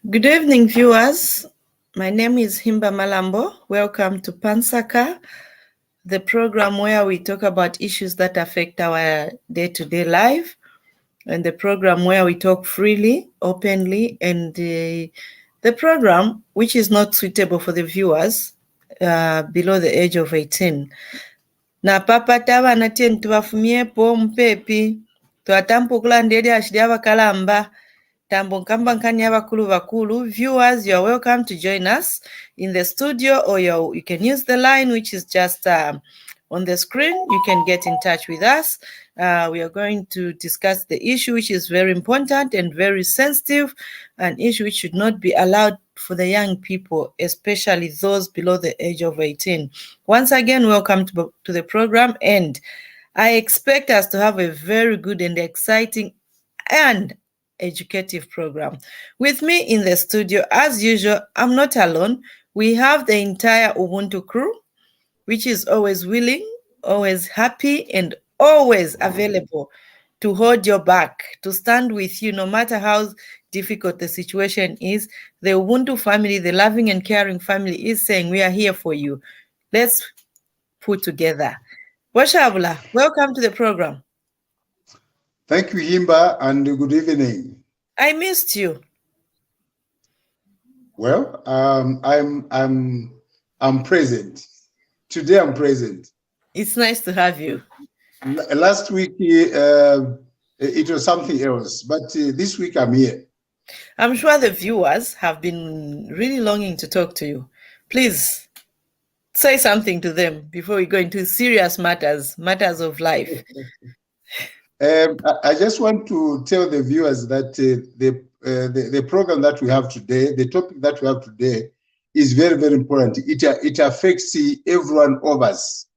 Good evening, viewers. My name is Himba Malambo. Welcome to Nsaka, the program where we talk about issues that affect our day-to-day life, and the program where we talk freely, openly, and the program which is not suitable for the viewers below the age of 18. Na papa tava na tien tuvafumiepo mpepi twatampukulanda ndeli ashili abakalamba tambo nkamba nkani abakulu bakulu. Viewers, you are welcome to join us in the studio, or you can use the line which is just on the screen. You can get in touch with us. We are going to discuss the issue which is very important and very sensitive, an issue which should not be allowed for the young people, especially those below the age of 18. Once again, welcome to the program, and I expect us to have a very good and exciting and educative program. With me in the studio, as usual, I'm not alone. We have the entire Ubuntu crew, which is always willing, always happy, and always available to hold your back, to stand with you no matter how difficult the situation is. The Ubuntu family, the loving and caring family, is saying we are here for you. Let's put together. Shaabula, welcome to the program. Thank you, Himba, and good evening. I missed you. Well, I'm present. Today I'm present. It's nice to have you. Last week it was something else, but this week I'm here. I'm sure the viewers have been really longing to talk to you. Please say something to them before we go into serious matters of life. I just want to tell the viewers that the program that we have today, the topic that we have today, is very, very important. It affects every one of us,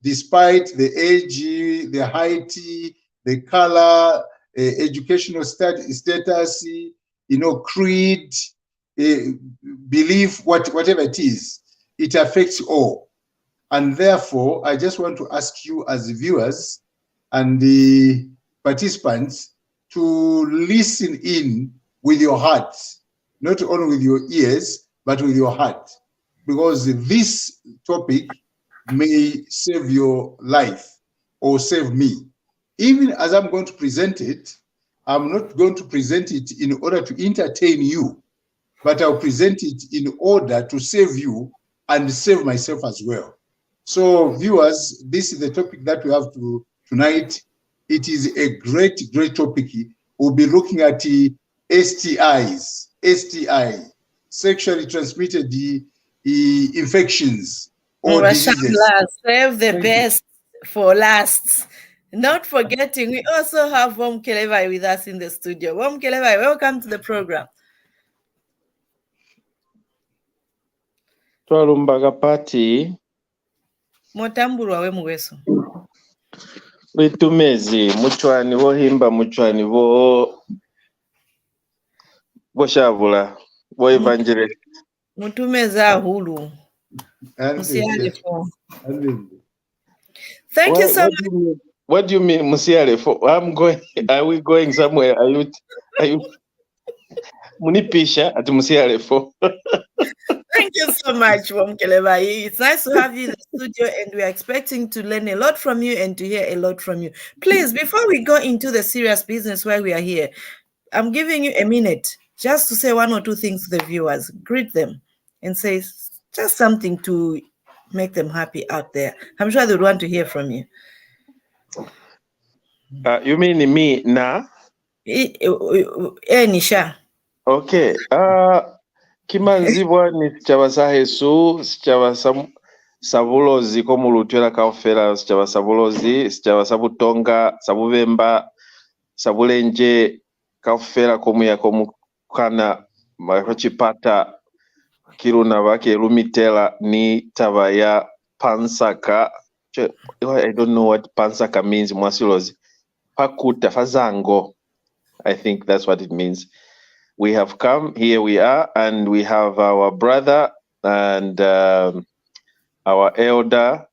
despite the age, the height, the color, educational status, creed, belief, whatever it is. It affects all. And therefore, I just want to ask you as viewers and the participants to listen in with your heart, not only with your ears, but with your heart, because this topic may save your life or save me. Even as I'm going to present it, I'm not going to present it in order to entertain you, but I'll present it in order to save you and save myself as well. So viewers, this is the topic that we have tonight. It is a great, great topic. We'll be looking at STIs, STI, sexually transmitted infections or diseases. Save the best for last. Not forgetting, we also have Mukelabai with us in the studio. Mukelabai, welcome to the program. Twalumbaga party. Motambulwa we muweso. Litumezi muchwani wo Himba, muchwani wo Shaabula, wo evangelist. Mutumeza hulu. Thank you so much. What do you mean, Musiale? Are we going somewhere? Are you Munipisha at Musiale for? Thank you so much, Mukelabai. It's nice to have you in the studio, and we're expecting to learn a lot from you and to hear a lot from you. Please, before we go into the serious business why we are here, I'm giving you a minute just to say one or two things to the viewers. Greet them and say just something to make them happy out there. I'm sure they would want to hear from you. You mean me now? Nisha. Okay. Kimanzibwa ni sichabasahesu, sichabasabulozi komulutwela kaufela, sichabasabulozi, sichabasabutonga, sabuvemba, sabulenje kaufela komuya komukana makochipata kiruna wake lumitela ni tabaya Nsaka. I don't know what Nsaka means, mwasilozi. Pakuta, fazango. I think that's what it means. We have come, here we are, and we have our brother and our elder,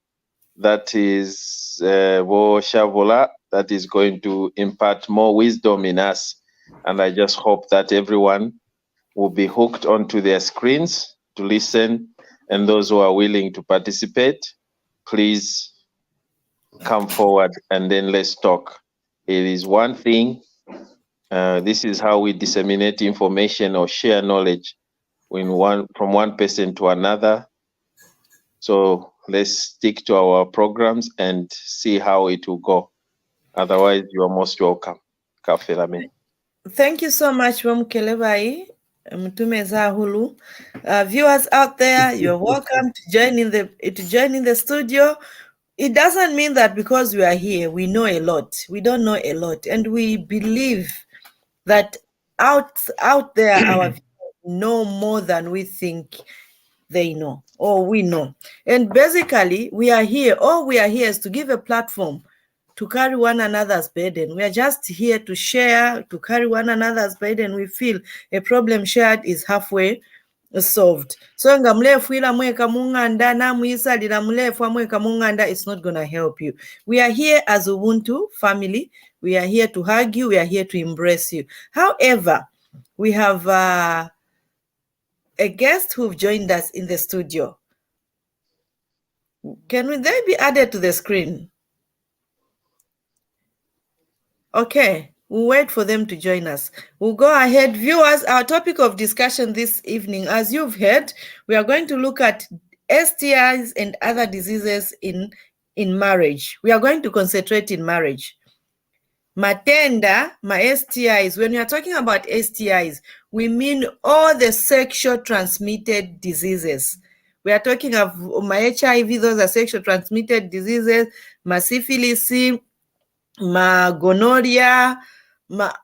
that is Shaabula, that is going to impart more wisdom in us. And I just hope that everyone will be hooked onto their screens to listen, and those who are willing to participate, please come forward and then let's talk. It is one thing. This is how we disseminate information or share knowledge from one person to another. So let's stick to our programs and see how it will go. Otherwise, you are most welcome. Thank you so much, Mukelabai. Viewers out there, you're welcome to join in the studio. It doesn't mean that because we are here, we know a lot. We don't know a lot, and we believe that out there, our viewers know more than we think they know or we know. And basically, we are here. All we are here is to give a platform to carry one another's burden. We are just here to share, to carry one another's burden. We feel a problem shared is halfway solved. So nga mlefu ila mweka munganda na muisa lila mlefu mweka munganda, it's not going to help you. We are here as Ubuntu family. We are here to hug you. We are here to embrace you. However, we have a guest who've joined us in the studio. Can they be added to the screen? Okay, we'll wait for them to join us. We'll go ahead. Viewers, our topic of discussion this evening, as you've heard, we are going to look at STIs and other diseases in marriage. We are going to concentrate in marriage. Matenda, my STIs, when we are talking about STIs, we mean all the sexual transmitted diseases. We are talking of my HIV, those are sexual transmitted diseases, my syphilis, my gonorrhea,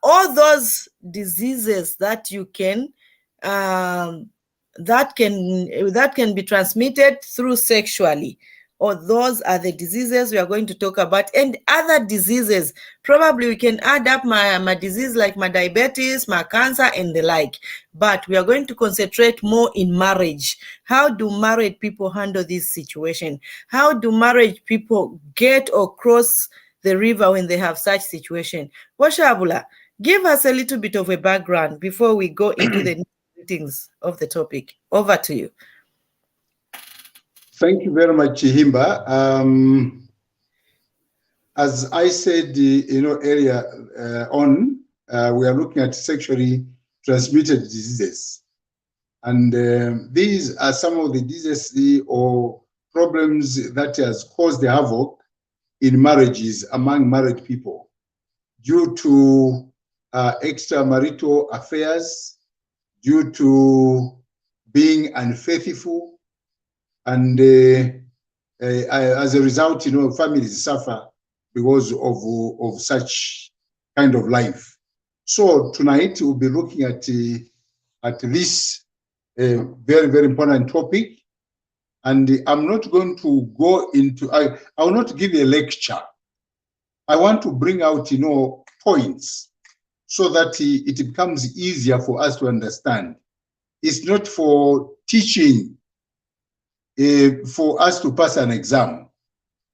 all those diseases that you can that can be transmitted through sexually. Or those are the diseases we are going to talk about, and other diseases. Probably we can add up my disease like my diabetes, my cancer, and the like. But we are going to concentrate more in marriage. How do married people handle this situation? How do married people get or cross the river when they have such situation? Shaabula, give us a little bit of a background before we go into the things of the topic. Over to you. Thank you very much, Himba. As I said, earlier on, we are looking at sexually transmitted diseases. And these are some of the diseases or problems that has caused the havoc in marriages among married people due to extramarital affairs, due to being unfaithful, and as a result, families suffer because of such kind of life. So tonight we'll be looking at this very, very important topic. And I'm not going to go into, I will not give a lecture. I want to bring out, points so that it becomes easier for us to understand. It's not for teaching, for us to pass an exam.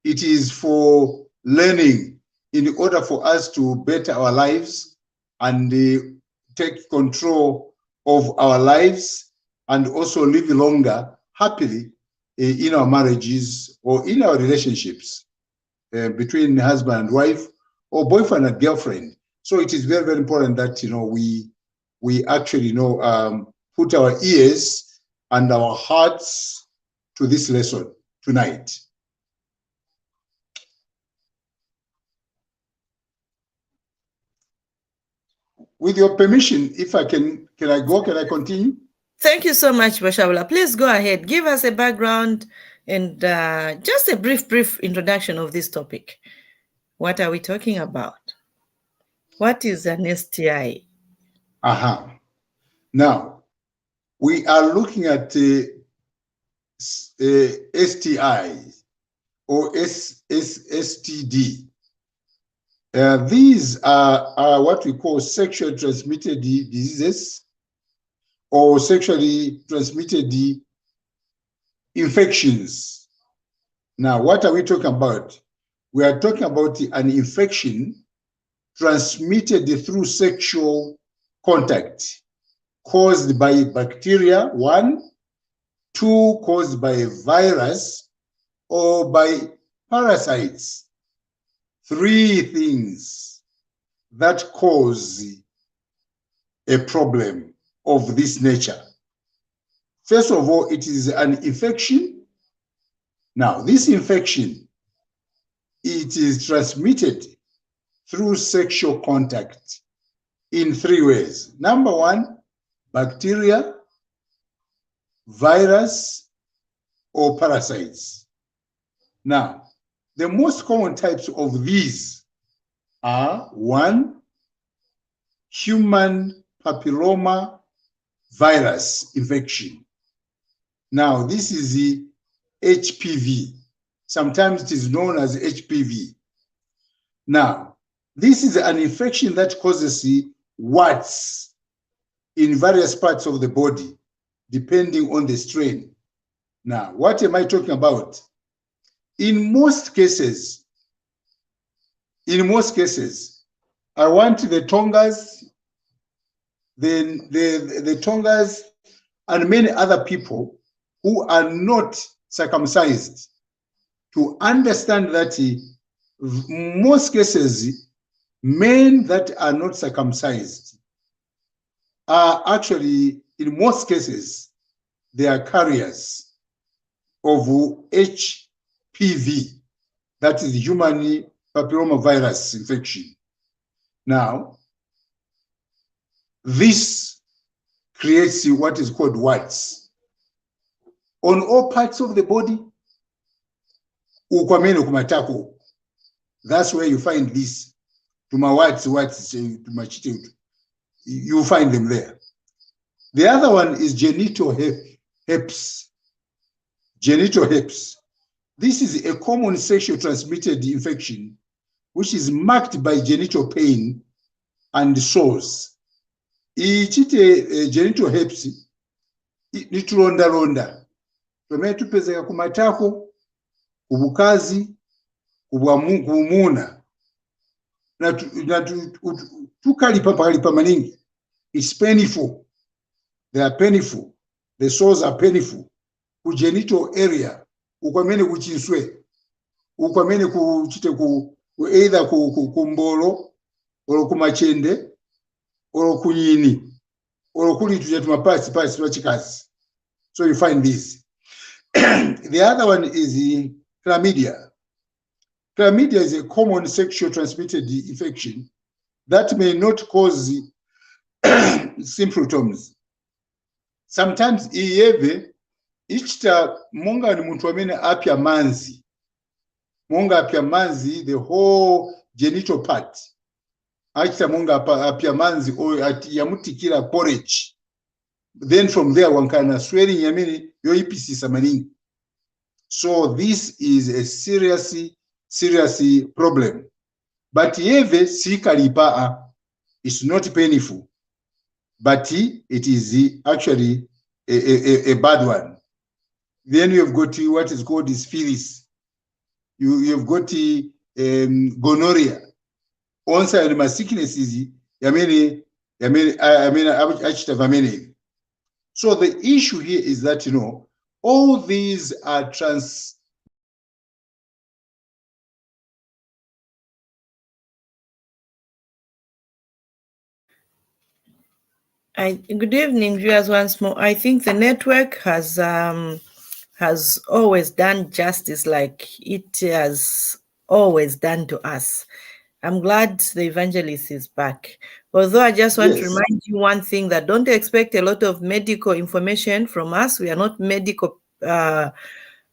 It is for learning in order for us to better our lives and take control of our lives and also live longer happily in our marriages or in our relationships between husband and wife or boyfriend and girlfriend. So it is very, very important that we actually put our ears and our hearts to this lesson tonight. With your permission, if I can I go? Can I continue? Thank you so much, Shaabula. Please go ahead. Give us a background and just a brief introduction of this topic. What are we talking about? What is an STI? Now, we are looking at STI or STD. These are what we call sexually transmitted diseases or sexually transmitted infections. Now, what are we talking about? We are talking about an infection transmitted through sexual contact caused by bacteria, 1, 2, caused by a virus or by parasites. 3 things that cause a problem of this nature. First of all, it is an infection. Now, this infection, it is transmitted through sexual contact in 3 ways. Number 1, bacteria, virus, or parasites. Now, the most common types of these are 1, human papilloma virus infection. Now, this is the HPV. Sometimes it is known as HPV. Now, this is an infection that causes warts in various parts of the body, depending on the strain. Now, what am I talking about? In most cases, I want the Tongas, the Tongas, and many other people who are not circumcised to understand that in most cases, men that are not circumcised are actually, in most cases, they are carriers of HPV, that is human papillomavirus infection. Now, this creates what is called warts on all parts of the body. Ukwamene kumatako. That's where you find this. You find them there. The other one is genital herpes. Genital herpes. This is a common sexually transmitted infection which is marked by genital pain and sores. Ichite genital herpes nitulonda. Pamene tupezeka kumatako, kubukazi, kubumuna. Na tukalipa maningi. It's painful. They are painful. The sores are painful. Ku genital area, ukwamene kuchinswe, ukwamene kuchite either kumbolo, or kumachende, or kunyini, or kuli tujatuma parts wachikazi. So you find this. The other one is the chlamydia. Chlamydia is a common sexually transmitted infection that may not cause symptoms. Sometimes ichita monga ni muntu amene apya manzi. Monga apya manzi, the whole genital part. Achita monga apya manzi or yamutikira porridge. Then from there one kana swelling yamene yoipisisa maningi. So this is a serious problem. But sikalipa, it's not painful, but it is actually a bad one. Then you have got what is called syphilis. You have got gonorrhea. Also, the sickness is so the issue here is that all these are Good evening, viewers. Once more, I think the network has always done justice, like it has always done to us. I'm glad the evangelist is back. Although I just want to remind you one thing, that don't expect a lot of medical information from us. We are not medical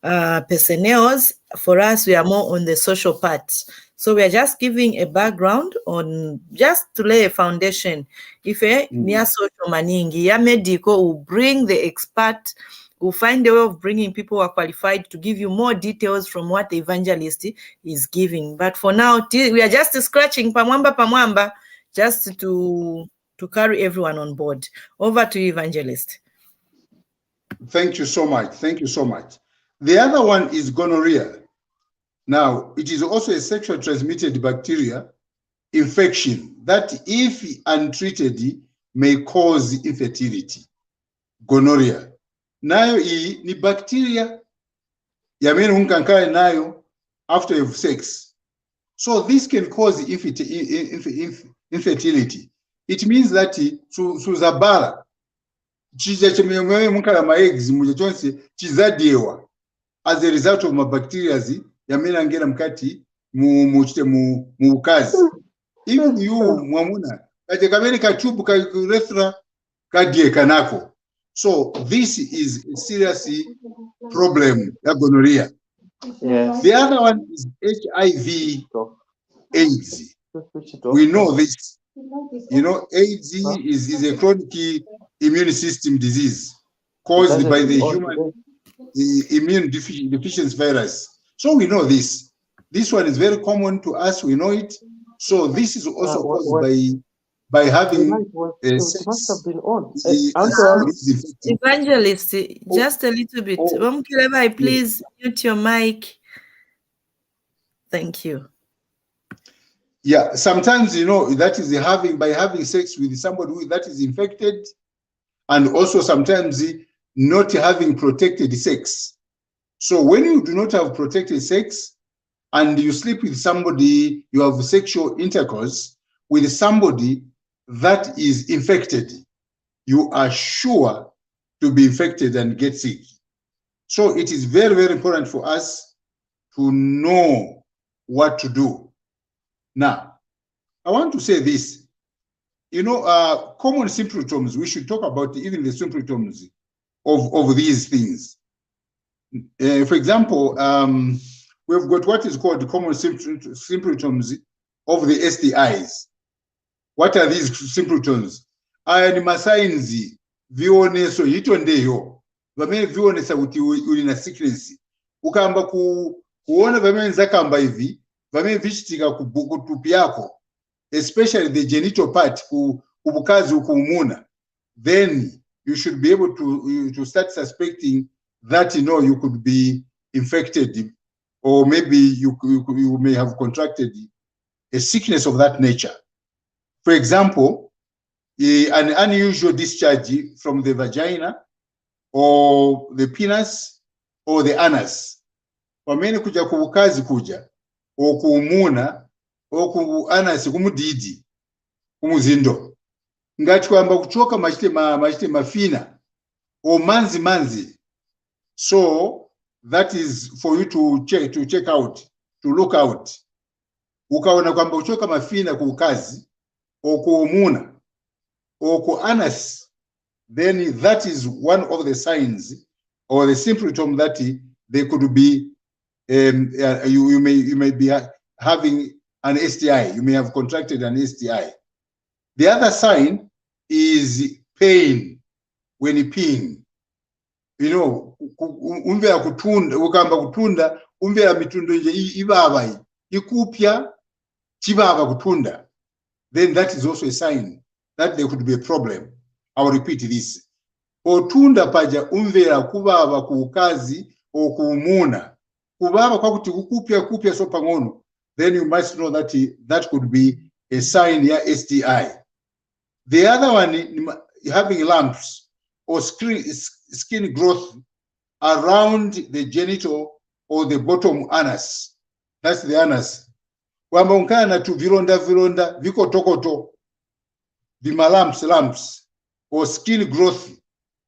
personnel. For us, we are more on the social parts. So we are just giving a background on, just to lay a foundation. If near social maningi, ya medical will bring the expert, will find a way of bringing people who are qualified to give you more details from what the evangelist is giving. But for now, we are just scratching pamwamba, just to carry everyone on board. Over to you, evangelist. Thank you so much. Thank you so much. The other one is gonorrhea. Now, it is also a sexually transmitted bacteria infection that, if untreated, may cause infertility. Gonorrhea. Nayo ni bacteria yamene unkankala nayo after you have sex. So this can cause infertility. It means that suzabala chija chemwe munkala ma eggs muje chonse chizadewa as a result of my bacteria yamene angena mkati mu ukazi. If you mwamuna kaje kamene kachubu ka urethra kadie kanako. So this is a serious problem, gonorrhea. Yes. The other one is HIV/AIDS. We know this. You know, AIDS is a chronic immune system disease caused by the human immune deficiency virus. So we know this. This one is very common to us. We know it. So this is also caused by having sex. Must have been on. Evangelist, just a little bit. Mukelabai, please mute your mic. Thank you. Yeah, sometimes, you know, that is by having sex with somebody that is infected, and also sometimes not having protected sex. So when you do not have protected sex and you sleep with somebody, you have sexual intercourse with somebody that is infected, you are sure to be infected and get sick. So it is very, very important for us to know what to do. Now, I want to say this. You know, common symptoms, we should talk about even the symptoms of these things. For example, we've got what is called the common symptoms of the STIs. What are these symptoms? Aya ni masainzi vioneso hito ndeyo vamene vionesa kuti uli na sickness. Ukamba kuona vamene Nsaka hivi vamene vichitika kutupi yako, especially the genital part, kubukazi ukuumuna, then you should be able to start suspecting that, you know, you could be infected, or maybe you may have contracted a sickness of that nature. For example, an unusual discharge from the vagina or the penis or the anus. Pamene kuja kubukazi kuja, o kuumuna, o ku anus kumudidi, kumuzindo. Ngati kwamba kuchoka machite mafina, o manzi. So that is for you to check out, to look out. Ukaona kwamba kuchoka mafina kubukazi, o kuumuna, or ku anus, then that is one of the signs or the symptom that they could be, you may be having an STI. You may have contracted an STI. The other sign is pain when you peeing. You know, umvera kutunda, ukamba kutunda, umvera mitundo ibaba, ikupya, chibaba kutunda. Then that is also a sign that there could be a problem. I will repeat this. Otunda paja umvera kubaba kuukazi o kuumuna. Kubaba kwa kuti kupya so pangono. Then you must know that that could be a sign ya STI. The other one, having lumps or skin growth around the genital or the bottom anus. That's the anus. Wamba unkana tu vilonda viko tokoto. Vima lumps or skin growth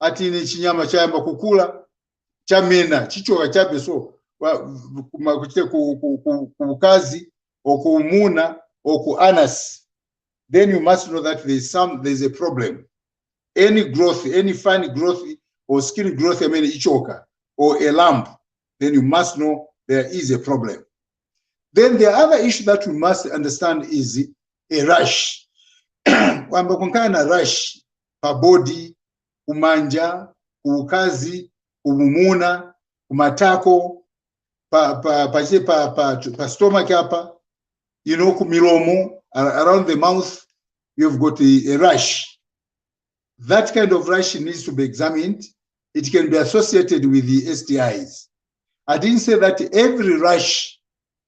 ati ni chinyama chayamba kukula chamena chichoka chape so kuchite kukazi or kuumuna or ku anus, then you must know that there's a problem. Any growth, any fine growth or skin growth, I mean ichoka or a lump, then you must know there is a problem. Then the other issue that we must understand is a rash. Kwamba kunkana na rash pa body, kumanja, kukazi, kumumuna, kumatako, pa stomach hapa, you know, kumilomo, around the mouth, you've got a rash. That kind of rash needs to be examined. It can be associated with the STIs. I didn't say that every rash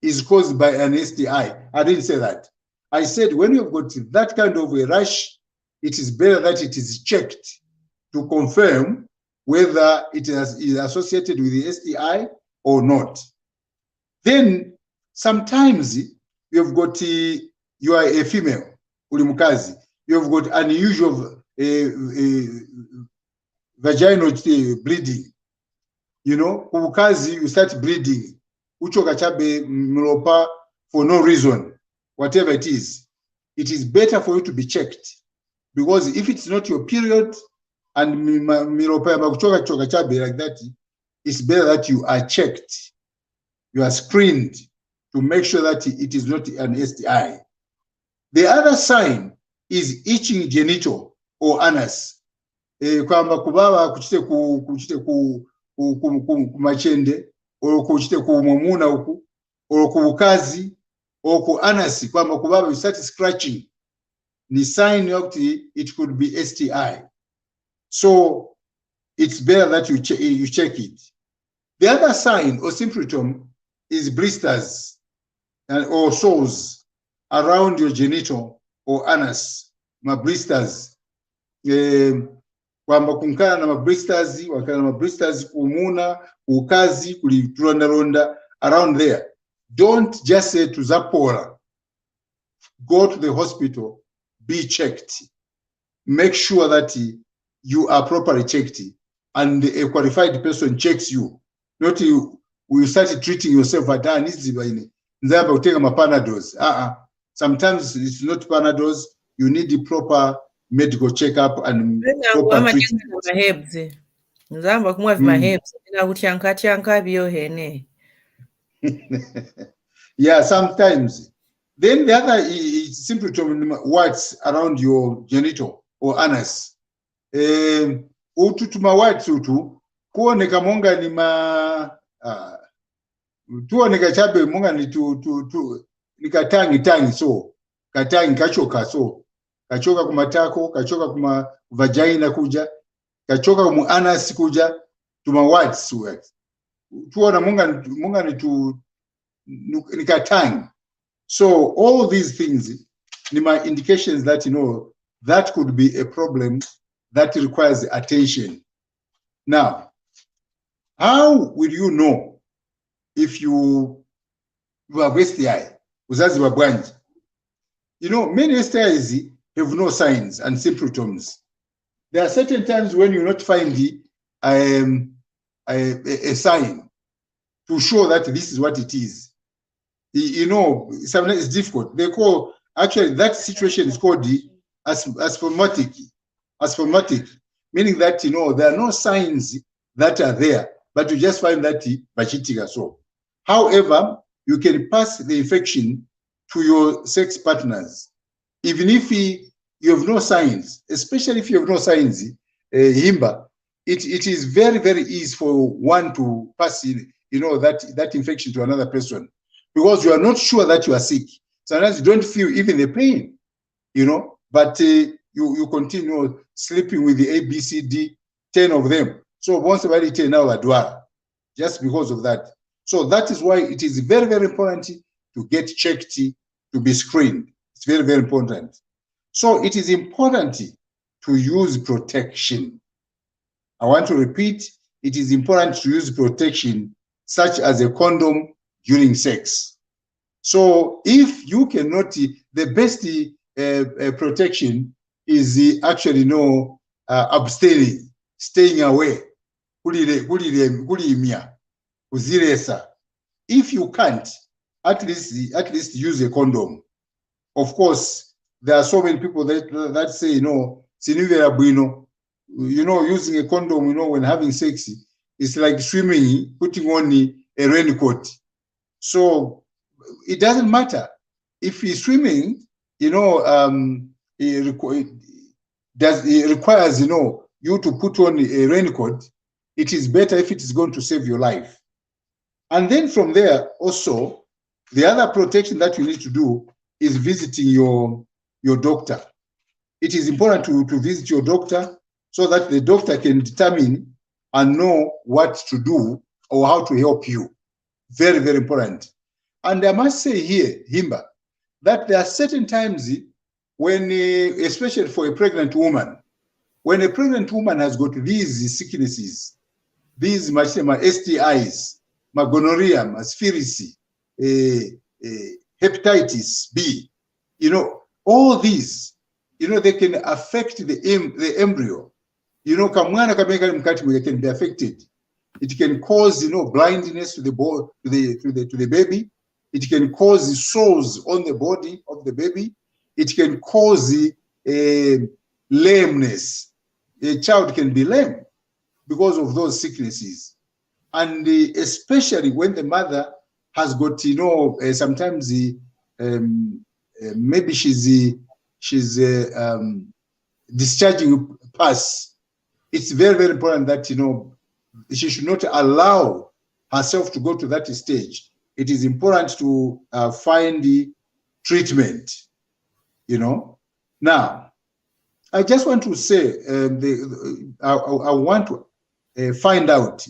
is caused by an STI. I didn't say that. I said when you've got that kind of a rash it is better that it is checked to confirm whether it is associated with the STI or not. Then sometimes you've got, you are a female, ulimukazi, you've got unusual vaginal bleeding. You know, kubukazi, you start bleeding. Uchoka chabe mlopa for no reason, whatever it is better for you to be checked. Because if it's not your period and milopa kuchoka choka chabe like that, it's better that you are checked. You are screened to make sure that it is not an STI. The other sign is itching genital or anus. Kwamba kubaba kuchite kumachende, or kuchite kumumuna uku, or kubukazi, or ku anus, kwamba kubaba you start scratching. The sign of it could be STI. So it's better that you check it. The other sign or symptom is blisters or sores around your genital or anus, blisters. Kwamba kunkana na blisters, wakana na blisters kumuna, ukazi, kulituronda around there. Don't just say to Zapola, go to the hospital, be checked. Make sure that you are properly checked and a qualified person checks you. Not you start treating yourself at Panados. Sometimes it's not Panados. You need the proper medical checkup and proper treatment. Yeah, sometimes. Then the other is symptom whites around your genital or anus. Ututuma whites utu kuoneka monga ni tuoneka chabe monga ni ni katangi so katangi kachoka so kachoka kumatako, kachoka kuma vagina kuja, kachoka kumu anus kuja, tuma whites tuona monga ni katangi. So all these things are my indications that, you know, that could be a problem that requires attention. Now, how will you know if you have STI? Uzazi wa bwanji. You know, many STIs have no signs and symptoms. There are certain times when you not find a sign to show that this is what it is. You know, sometimes it's difficult. They call, actually, that situation is called the aspermatic, meaning that, you know, there are no signs that are there, but you just find that vagitica so. However, you can pass the infection to your sex partners, even if you have no signs, especially if you have no signs, Himba, it is very, very easy for one to pass, you know, that infection to another person. Because you are not sure that you are sick. Sometimes you don't feel even the pain, you know, but you continue sleeping with the A, B, C, D, 10 of them. So once somebody 10 now adwa, just because of that. So that is why it is very, very important to get checked, to be screened. It's very, very important. So it is important to use protection. I want to repeat, it is important to use protection such as a condom during sex. So if you cannot, the best protection is actually abstaining, staying away. If you can't, at least use a condom. Of course, there are so many people that say, you know, using a condom, you know, when having sex, it's like swimming, putting on a raincoat. So it doesn't matter if he's swimming, you know, it requires, you know, you to put on a raincoat. It is better if it is going to save your life. And then from there also, the other protection that you need to do is visiting your doctor. It is important to visit your doctor so that the doctor can determine and know what to do or how to help you. Very, very important. And I must say here, Himba, that there are certain times when, especially for a pregnant woman, when a pregnant woman has got these sicknesses, these STIs, gonorrhea, syphilis, hepatitis B, you know, all these, you know, they can affect the embryo. You know, kamwana kameka mkati can be affected. It can cause, you know, blindness to the baby. It can cause sores on the body of the baby. It can cause lameness. A child can be lame because of those sicknesses. And especially when the mother has got, you know, sometimes maybe she's discharging pus. It's very, very important that, you know, she should not allow herself to go to that stage. It is important to find the treatment, you know. Now, I just want to say, I want to find out,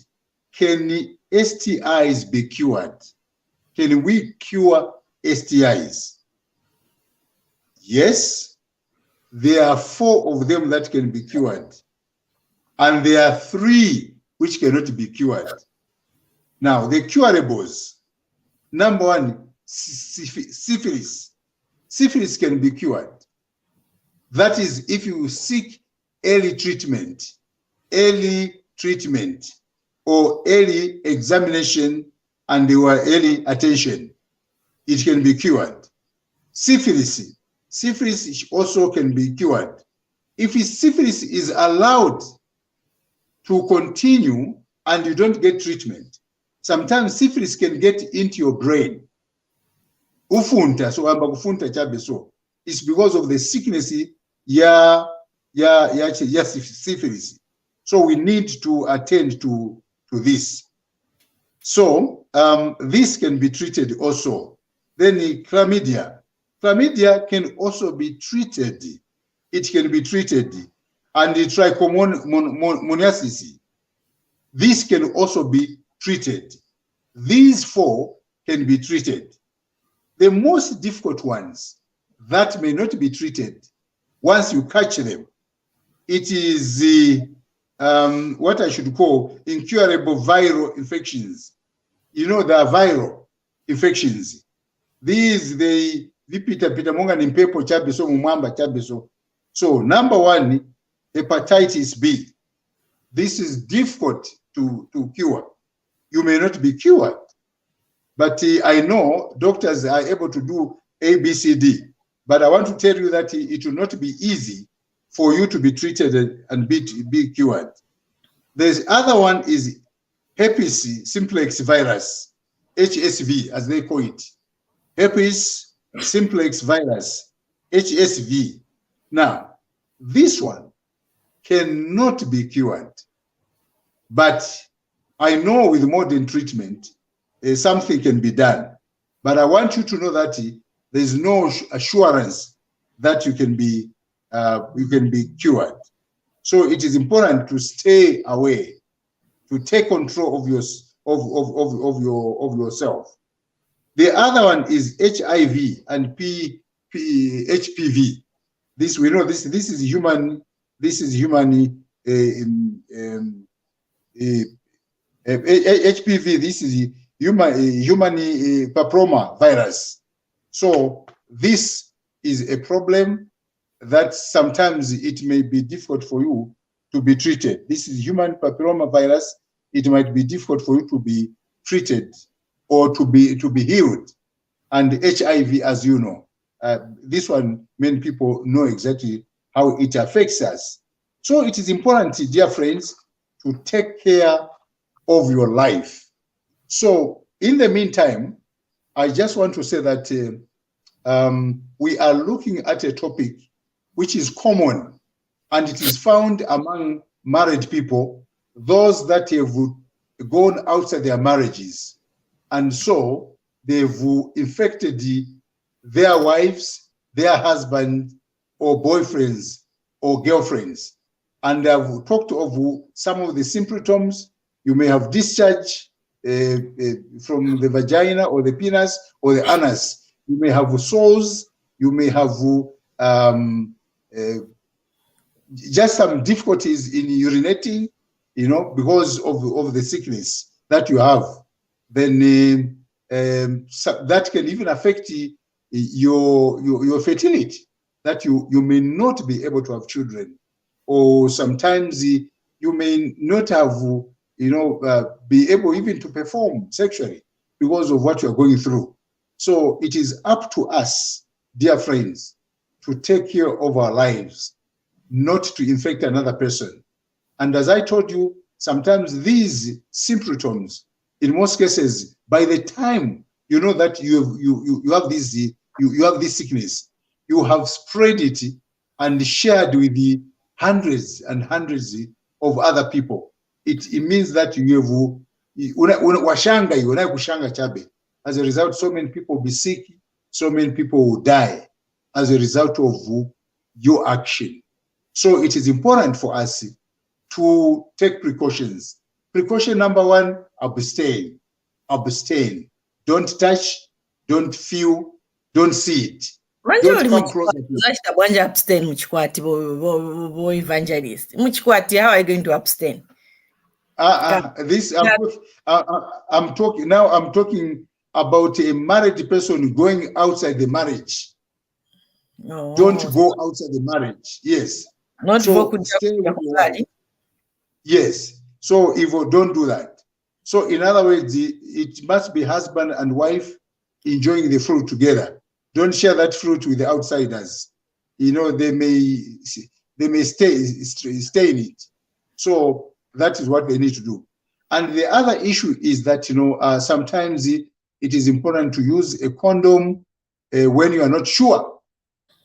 can STIs be cured? Can we cure STIs? Yes, there are 4 of them that can be cured. And there are 3 which cannot be cured. Now, the curables. Number 1, syphilis. Syphilis can be cured. That is, if you seek early treatment, or early examination and early attention, it can be cured. Syphilis also can be cured. If syphilis is allowed to continue and you don't get treatment, sometimes syphilis can get into your brain. Ufunta, so amba kufunta chabe so. It's because of the sickness, syphilis. So we need to attend to this. So this can be treated also. Then chlamydia. Chlamydia can also be treated. It can be treated. And the trichomoniasis. This can also be treated. These 4 can be treated. The most difficult ones that may not be treated, once you catch them, it is what I should call incurable viral infections. You know, there are viral infections. These, they vipita monga ni mpepo chabeso mumamba chabeso. So number 1, hepatitis B. This is difficult to cure. You may not be cured, but I know doctors are able to do ABCD. But I want to tell you that it will not be easy for you to be treated and be cured. The other one is herpes simplex virus, HSV, as they call it. Herpes simplex virus, HSV. Now, this one cannot be cured, but I know with modern treatment, something can be done. But I want you to know that there's no assurance that you can be cured. So it is important to stay away, to take control of yourself. The other one is HIV and HPV. This we know. This is human. This is human. HPV. This is human papilloma virus. So this is a problem that sometimes it may be difficult for you to be treated. This is human papilloma virus. It might be difficult for you to be treated or to be healed. And HIV, as you know, this one, many people know exactly how it affects us. So it is important, dear friends, to take care of your life. So in the meantime, I just want to say that we are looking at a topic which is common, and it is found among married people, those that have gone outside their marriages, and so they've infected their wives, their husbands, or boyfriends, or girlfriends. And I've talked of some of the symptoms. You may have discharge from the vagina or the penis or the anus. You may have sores. You may have just some difficulties in urinating, because of the sickness that you have, then so that can even affect your fertility, that you may not be able to have children, or sometimes you may not have, be able even to perform sexually because of what you're going through. So it is up to us, dear friends, to take care of our lives, not to infect another person. And as I told you, sometimes these symptoms, in most cases, by the time you know that you have this sickness, you have spread it and shared with the hundreds and hundreds of other people. It means that you have as a result, so many people will be sick, so many people will die as a result of your action. So it is important for us to take precautions. Precaution number one, abstain. Abstain. Don't touch, don't feel, don't see it. Don't come close to it. Abstain, evangelist. How are you going to abstain? I'm talking about a married person going outside the marriage. No. Don't go outside the marriage. Yes. Not so stay with your wife. Yes. So don't do that. So in other words, it must be husband and wife enjoying the fruit together. Don't share that fruit with the outsiders. They may stay in it. So that is what they need to do. And the other issue is that sometimes it is important to use a condom when you are not sure.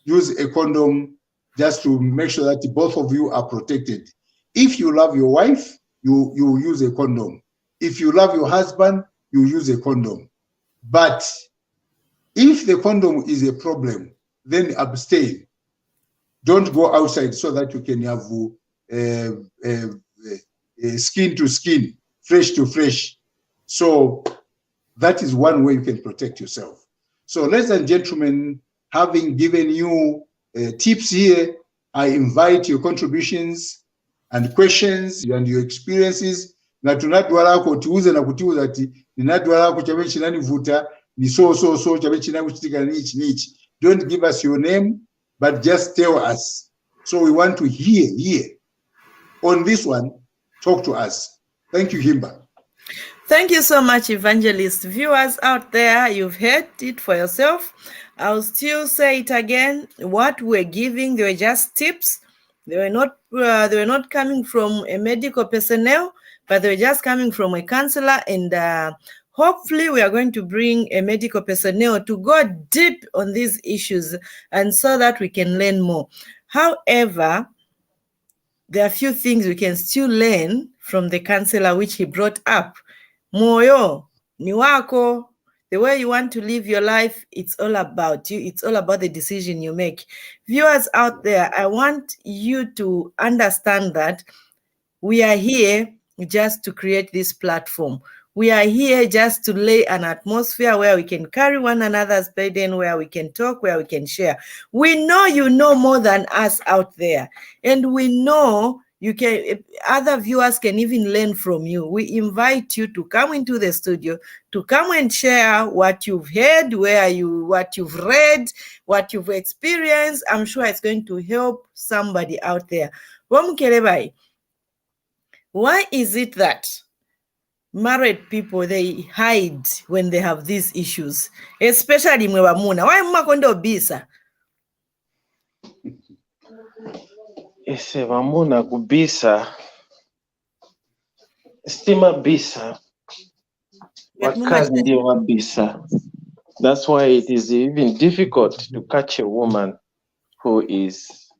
Use a condom just to make sure that both of you are protected. If you love your wife, you use a condom. If you love your husband, you use a condom. But if the condom is a problem, then abstain. Don't go outside so that you can have skin to skin, fresh to fresh. So that is one way you can protect yourself. So ladies and gentlemen, having given you tips here, I invite your contributions and questions and your experiences. Na tunadwala ko tiuze na kutiuza ati ninadwala ko chabe chinanivuta ni so chabe chinakuchitika nichi. Don't give us your name, but just tell us. So we want to hear on this one. Talk to us. Thank you, Himba. Thank you so much, evangelist. Viewers out there, you've heard it for yourself. I'll still say it again. What we're giving, they were just tips. They were not coming from a medical personnel, but they were just coming from a counselor. And hopefully, we are going to bring a medical personnel to go deep on these issues, and so that we can learn more. However, there are a few things we can still learn from the counselor, which he brought up. Moyo ni wako. The way you want to live your life, it's all about you. It's all about the decision you make. Viewers out there, I want you to understand that we are here just to create this platform. We are here just to lay an atmosphere where we can carry one another's burden, where we can talk, where we can share. We know you know more than us out there. And we know other viewers can even learn from you. We invite you to come into the studio, to come and share what you've heard, what you've read, what you've experienced. I'm sure it's going to help somebody out there. Mukelabai, why is it that married people, they hide when they have these issues, especially mwebamuna? Why mmakondo bisa? Ese vamuna kubisa stima bisa wakazi ndio wabisa. That's why it is even difficult to catch a woman who is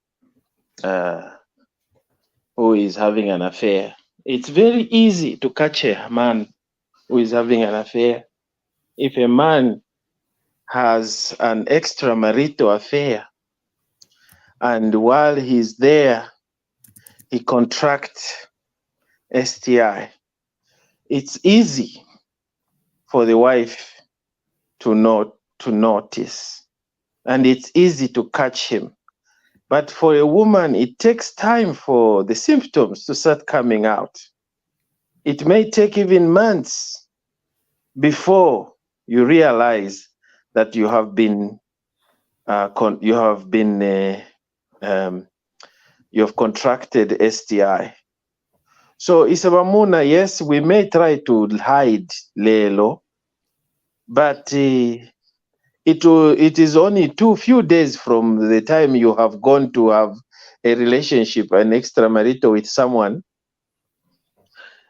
having an affair. It's very easy to catch a man who is having an affair. If a man has an extramarital affair, and while he's there, he contracts STI, it's easy for the wife to notice, and it's easy to catch him But for a woman, it takes time for the symptoms to start coming out. It may take even months before you realize that you have contracted STI. So Isabamuna, yes, we may try to hide lelo, but it is only few days from the time you have gone to have a relationship, an extramarital with someone,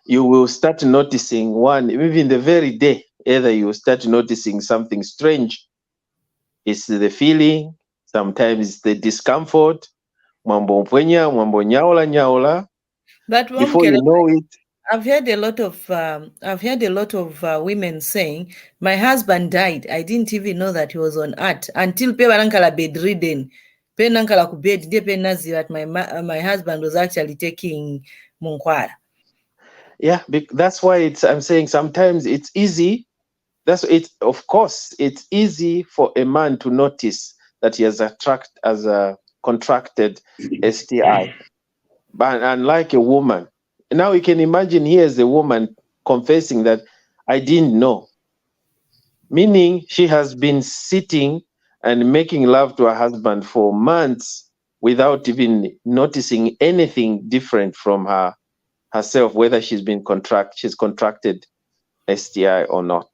you will start noticing one, even the very day, either you start noticing something strange. It's the feeling, sometimes it's the discomfort, mambo mpwenya, mambo nyaola. But before you know it. I've heard a lot of women saying, my husband died. I didn't even know that he was on earth until pe banankala bedridden. Pe nankala ku bed de pe nazi that my husband was actually taking munkwara. Yeah, that's why I'm saying sometimes it's easy. Of course, it's easy for a man to notice that he has contracted STI, but unlike a woman. Now you can imagine here's a woman confessing that I didn't know. Meaning she has been sitting and making love to her husband for months without even noticing anything different from herself, whether she's contracted STI or not.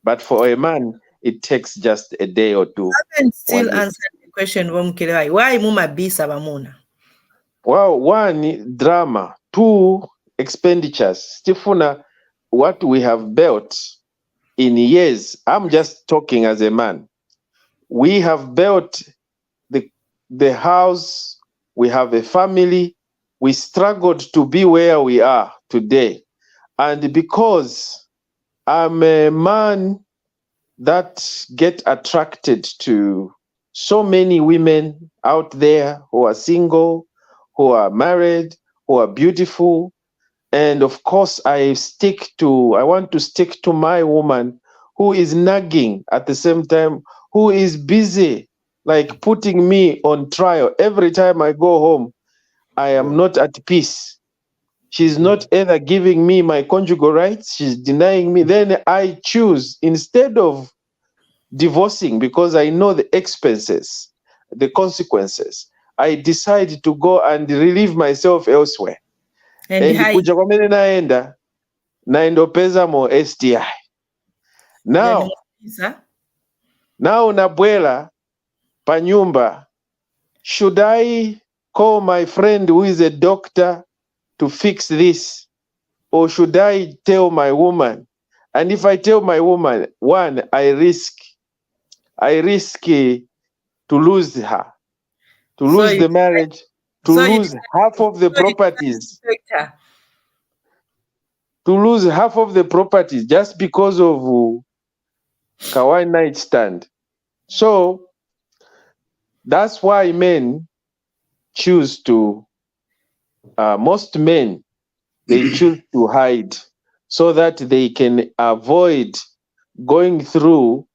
But for a man, it takes just a day or two. I haven't still answered the question, Mukelabai. Why muma bisa bamuna? Well, one, drama. Two, expenditures. Stifuna, what we have built in years. I'm just talking as a man. We have built the house. We have a family. We struggled to be where we are today. And because I'm a man that get attracted to so many women out there who are single, who are married, who are beautiful. And of course, I want to stick to my woman who is nagging at the same time, who is busy, like putting me on trial. Every time I go home, I am not at peace. She's not either giving me my conjugal rights, she's denying me. Then I choose, instead of divorcing, because I know the expenses, the consequences, I decide to go and relieve myself elsewhere. And kuja kwa mene naenda mo STI. Now nabwela panyumba. Should I call my friend who is a doctor to fix this? Or should I tell my woman? And if I tell my woman, one, I risk to lose her, to lose the marriage, to lose half of the properties. To lose half of the properties just because of Kawaii night stand. So that's why men choose to, most men, they choose to hide so that they can avoid going through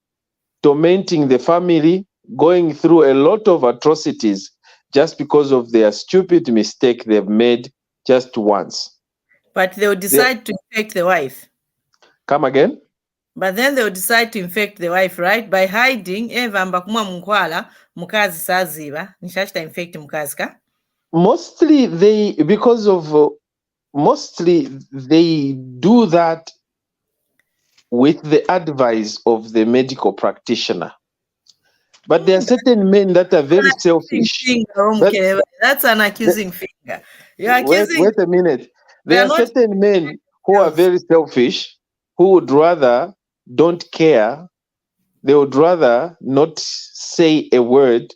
tormenting the family, going through a lot of atrocities just because of their stupid mistake they've made just once. But they'll decide to infect the wife. Come again? But then they'll decide to infect the wife, right? By hiding, mukazi saziba, nishashita infect mukazi ka? Mostly they do that with the advice of the medical practitioner. But there are certain men that are very selfish. That's an accusing finger. You're accusing. Wait a minute. There are certain men who are very selfish, who would rather don't care. They would rather not say a word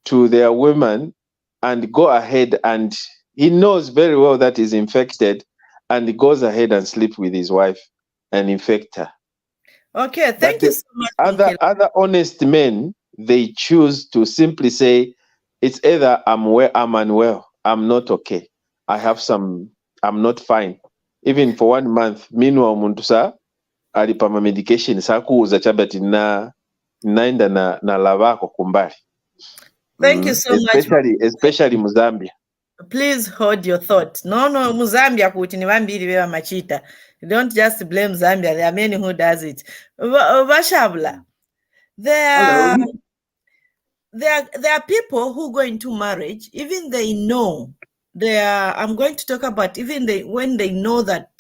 to their women and go ahead, and he knows very well that he's infected, and he goes ahead and sleep with his wife and infect her. Okay, thank you so much. Other honest men, they choose to simply say, it's either I'm unwell, I'm not okay, I'm not fine. Even for 1 month, meanwhile, muntusa alipama medication sakuuza chabati naenda na lavako kumbali. Thank you so much. Especially Mozambique. Please hold your thought. No, Mozambique kuti ni vambiri veva machita. Don't just blame Zambia. There are many who does it. Shaabula, there are people who go into marriage, even they know I'm going to talk about even when they know that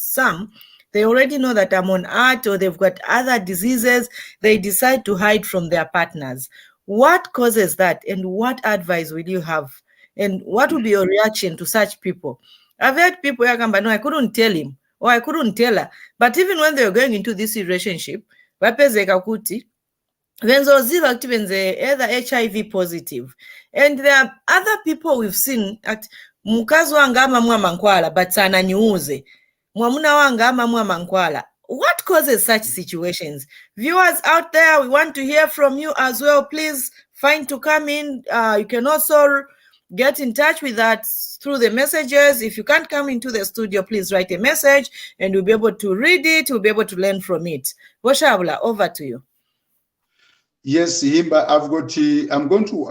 they already know that I'm on art or they've got other diseases, they decide to hide from their partners. What causes that, and what advice will you have? And what would be your reaction to such people? I've heard people who come, no, I couldn't tell him or I couldn't tell her. But even when they were going into this relationship, then those either HIV positive. And there are other people we've seen at mukazi wanga ama mankwala but sana niuze. Mwamuna wanga ama mankwala. What causes such situations? Viewers out there, we want to hear from you as well. Please find to come in. You can also get in touch with us through the messages. If you can't come into the studio, please write a message and we'll be able to read it. We'll be able to learn from it. Shaabula, over to you. Yes, Himba, I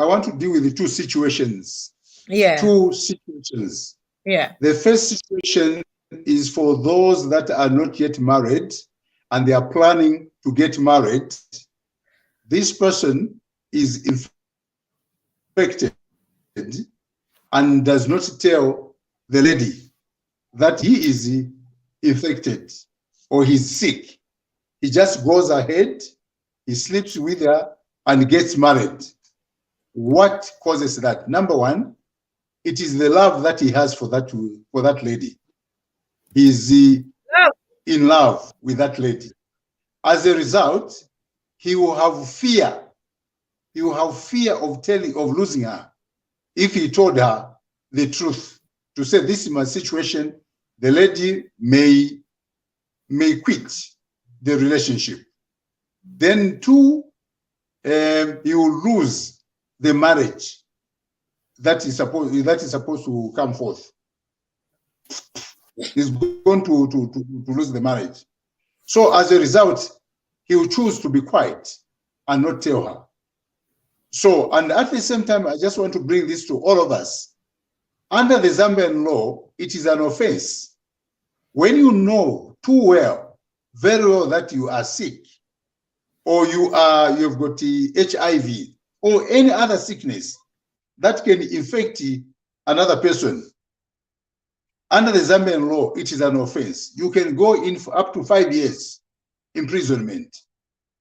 want to deal with the two situations. Yeah. Two situations. Yeah. The first situation is for those that are not yet married and they are planning to get married. This person is infected and does not tell the lady that he is infected or he's sick. He just goes ahead, he sleeps with her and gets married. What causes that? Number one, it is the love that he has for that lady. He's in love with that lady. As a result, he will have fear. He will have fear of losing her. If he told her the truth, to say this is my situation, the lady may quit the relationship. Then two, he will lose the marriage that is supposed to come forth. He's going to lose the marriage. So as a result, he will choose to be quiet and not tell her. So, and at the same time, I just want to bring this to all of us. Under the Zambian law, it is an offense. When you know very well that you are sick, or you've got HIV, or any other sickness that can infect another person, under the Zambian law, it is an offense. You can go in for up to 5 years imprisonment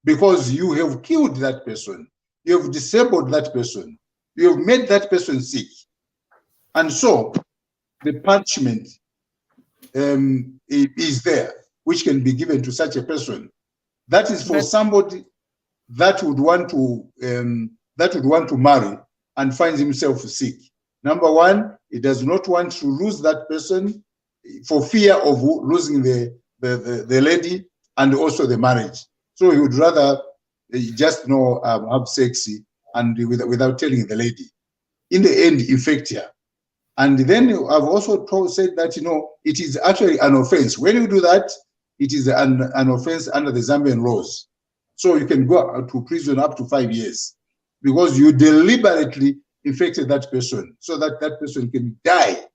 because you have killed that person. You have disabled that person. You have made that person sick. And so the punishment is there, which can be given to such a person. That is for somebody that would want to marry and finds himself sick. Number one, he does not want to lose that person for fear of losing the lady and also the marriage. So he would rather just have sex and without telling the lady. In the end, infect her. And then I've also said that it is actually an offense. When you do that, it is an offense under the Zambian laws. So you can go to prison up to 5 years because you deliberately infected that person so that that person can die.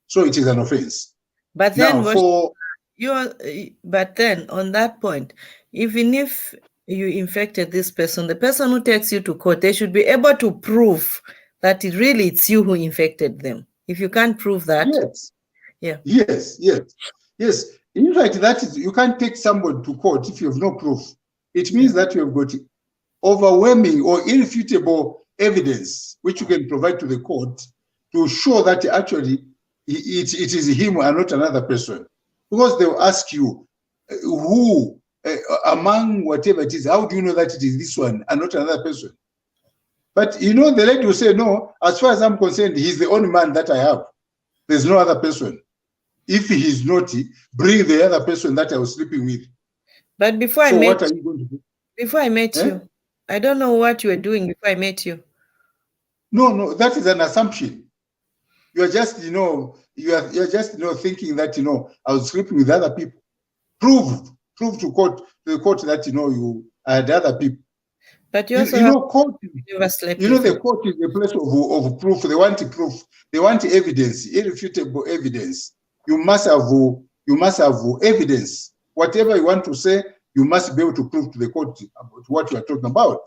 So it is an offense. But then, but then on that point, even if you infected this person, the person who takes you to court, they should be able to prove that it's you who infected them. If you can't prove that, yes. In fact, you can't take somebody to court if you have no proof. It means that you have got overwhelming or irrefutable evidence which you can provide to the court to show that actually it is him and not another person. Because they will ask you, who among whatever it is, how do you know that it is this one and not another person? But the lady will say, no, as far as I'm concerned, he's the only man that I have. There's no other person. If he is naughty, bring the other person that I was sleeping with. But before what I met are you going to do? Before I met you, I don't know what you were doing before I met you. No, that is an assumption. You're just, you're just, thinking that, I was sleeping with other people. Prove to the court that, you had other people. But you also court, never slept the court is a place of proof. They want proof. They want evidence, irrefutable evidence. You must have evidence. Whatever you want to say, you must be able to prove to the court about what you are talking about.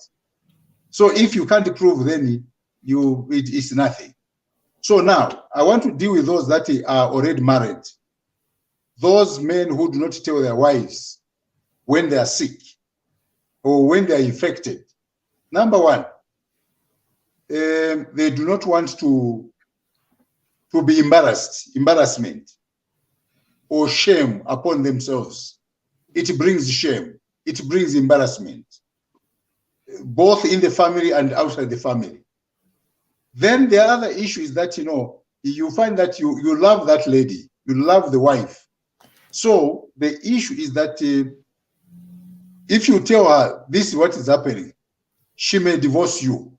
So if you can't prove, then it is nothing. So now I want to deal with those that are already married. Those men who do not tell their wives when they are sick or when they are infected. Number one, they do not want to be embarrassment or shame upon themselves. It brings shame. It brings embarrassment, both in the family and outside the family. Then the other issue is that, you find that you love that lady, you love the wife. So the issue is that if you tell her this is what is happening, she may divorce you.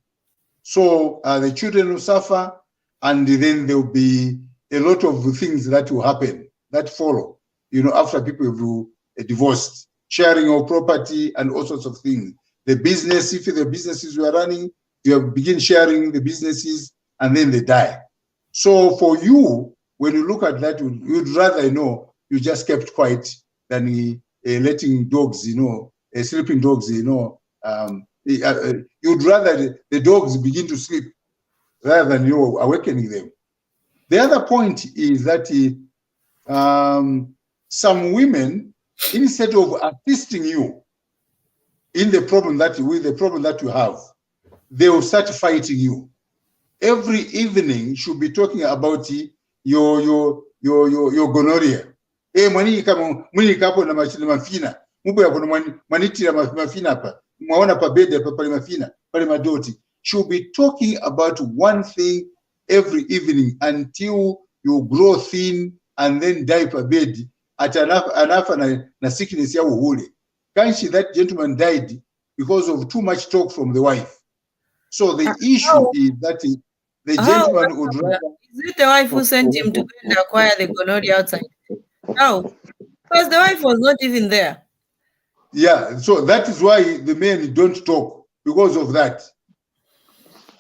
So the children will suffer, and then there will be a lot of things that will happen, that follow, after people have divorced, sharing of property and all sorts of things. The business, if the businesses were running, you begin sharing the businesses, and then they die. So for you, when you look at that, you'd rather, you just kept quiet than letting dogs, sleeping dogs, you'd rather the dogs begin to sleep rather than awakening them. The other point is that some women, instead of assisting you with the problem that you have, they will start fighting you. Every evening should be talking about your gonorrhea. Mwani kapo na mafina. Mupo ya manitira mafina pa. Mwaona pa bede pa pale mafina, pale madoti. Should be talking about one thing every evening until you grow thin and then die per bed at anafa na sickness ya uhule. Kanshi, that gentleman died because of too much talk from the wife. So the issue is that the gentleman would rather... Is it the wife who sent him to go and acquire the gonorrhea outside? No, because the wife was not even there. Yeah, so that is why the men don't talk, because of that.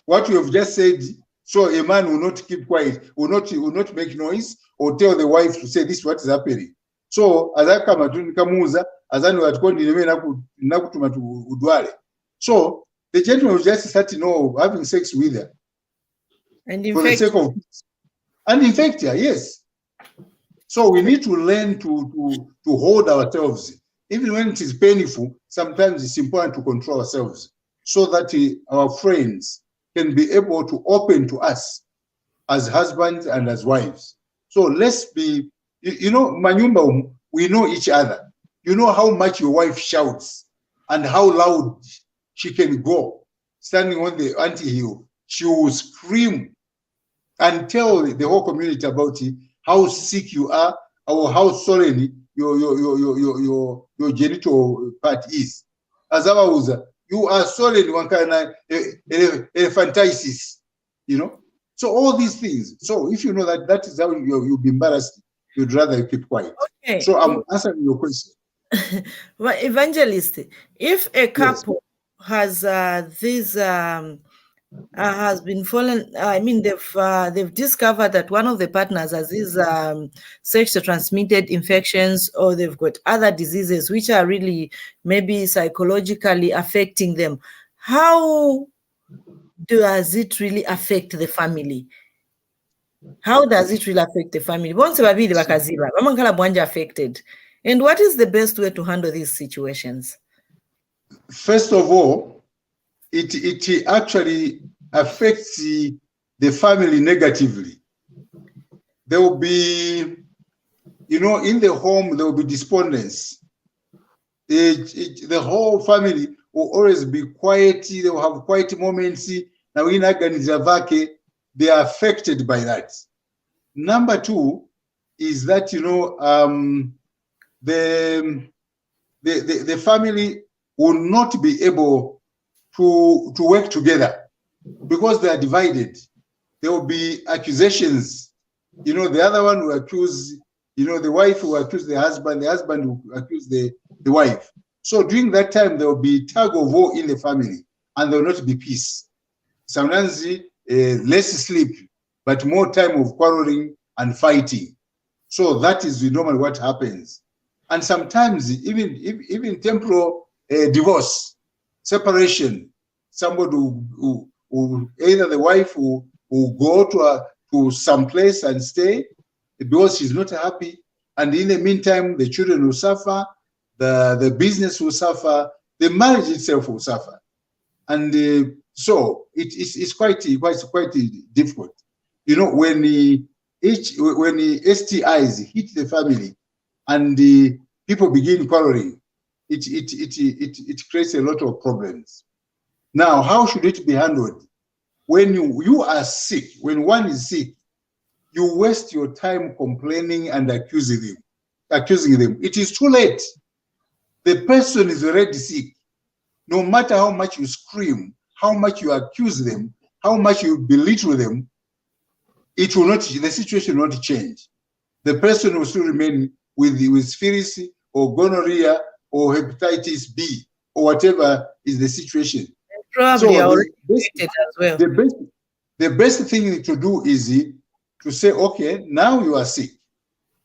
What you have just said, so a man will not keep quiet, will not make noise, or tell the wife to say this is what is happening. So as I come to kamuza, as I know at udwale. So the gentleman was just starting having sex with her. And for the sake of and infect her, yes. So we need to learn to hold ourselves. Even when it is painful, sometimes it's important to control ourselves so that our friends can be able to open to us as husbands and as wives. So let's be, Manyumba, we know each other. You know how much your wife shouts and how loud she can go. Standing on the ante-hill, she will scream and tell the whole community about how sick you are or how sorry your genital part is. As I was, you are sorry, one kind of elephantiasis, So all these things. So if you know that is how you'll be embarrassed, you'd rather keep quiet. Okay. So I'm answering your question. Well, Evangelist, if a couple has has been fallen, they've discovered that one of the partners has these sexually transmitted infections, or they've got other diseases which are really maybe psychologically affecting them. How does it really affect the family? How does it really affect the family? Affected. And what is the best way to handle these situations? First of all, it actually affects the family negatively. There will be, in the home, there will be despondence. The whole family will always be quiet. They will have quiet moments. Now, in Aganizavake, they are affected by that. Number two is that, the family will not be able to work together because they are divided. There will be accusations. The other one will accuse, the wife will accuse the husband will accuse the wife. So during that time, there will be tug of war in the family. and there will not be peace. Sometimes less sleep, but more time of quarreling and fighting. So that is normally what happens. And sometimes even temporal divorce, separation. Somebody who either the wife will go to some place and stay because she's not happy, and in the meantime the children will suffer, the business will suffer, the marriage itself will suffer, and so it's quite difficult. You know, when the STIs hit the family and the people begin quarreling, it creates a lot of problems. Now, how should it be handled? When you are sick, when one is sick, you waste your time complaining and accusing them. It is too late. The person is already sick. No matter how much you scream, how much you accuse them, how much you belittle them, it will not. The situation will not change. The person will still remain with syphilis or gonorrhea or hepatitis B or whatever is the situation. Probably so as well. The best thing to do is to say, okay, now you are sick.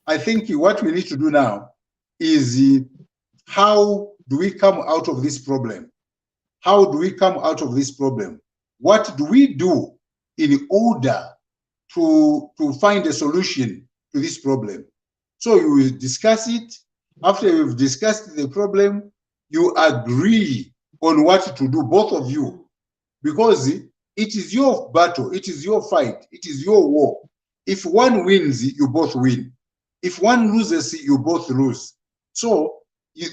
I think what we need to do now is how do we come out of this problem? How do we come out of this problem? What do we do in order to find a solution to this problem? So you will discuss it. After you've discussed the problem, you agree on what to do, both of you, because it is your battle, it is your fight, it is your war. If one wins, you both win. If one loses, you both lose. So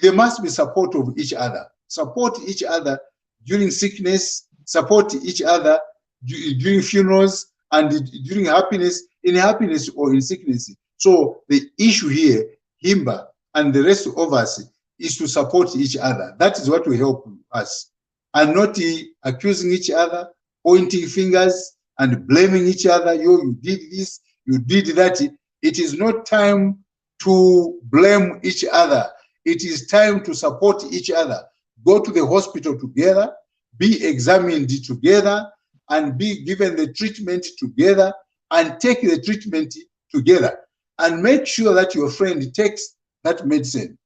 there must be support of each other. Support each other during sickness, support each other during funerals, and during happiness, in happiness or in sickness. So the issue here, Himba and the rest of us, is to support each other. That is what will help us, and not accusing each other, pointing fingers and blaming each other. You did this, you did that. It is not time to blame each other. It is time to support each other. Go to the hospital together, be examined together, and be given the treatment together, and take the treatment together, and make sure that your friend takes that medicine.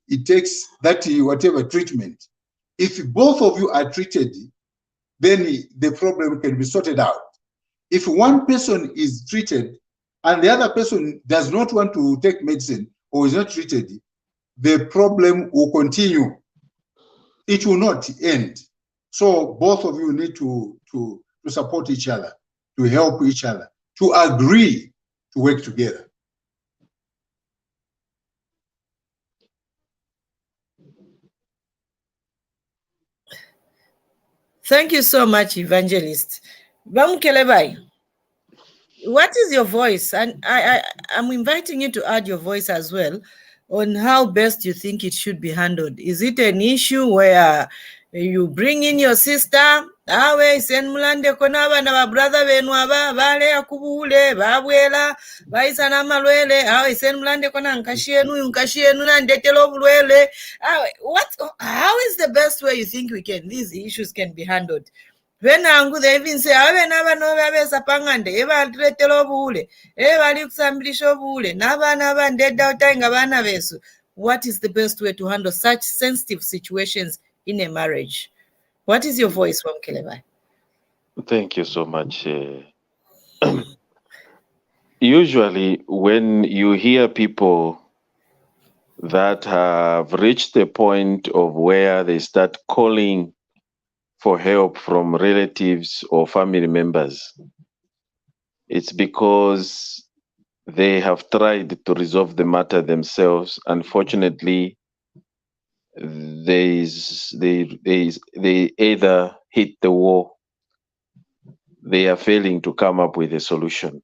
It takes that whatever treatment. If both of you are treated, then the problem can be sorted out. If one person is treated and the other person does not want to take medicine or is not treated, the problem will continue. It will not end. So both of you need to support each other, to help each other, to agree to work together. Thank you so much, Evangelist. Mukelabai, what is your voice? And I'm inviting you to add your voice as well on how best you think it should be handled. Is it an issue where you bring in your sister? Awe sen mulande konaba na brother benu aba bale akubule babwela baisa na malwele awe sen mulande kona nkashienu na ndetelo bulwele. How is the best way you think these issues can be handled? When they even say awe naba no babe sapangande eba ndetelo bule eba likusamblisho bule naba ndeda utanga bana besu. What is the best way to handle such sensitive situations in a marriage? What is your voice, Mukelabai? Thank you so much. Usually, when you hear people that have reached the point of where they start calling for help from relatives or family members, it's because they have tried to resolve the matter themselves. Unfortunately, they either hit the wall, they are failing to come up with a solution.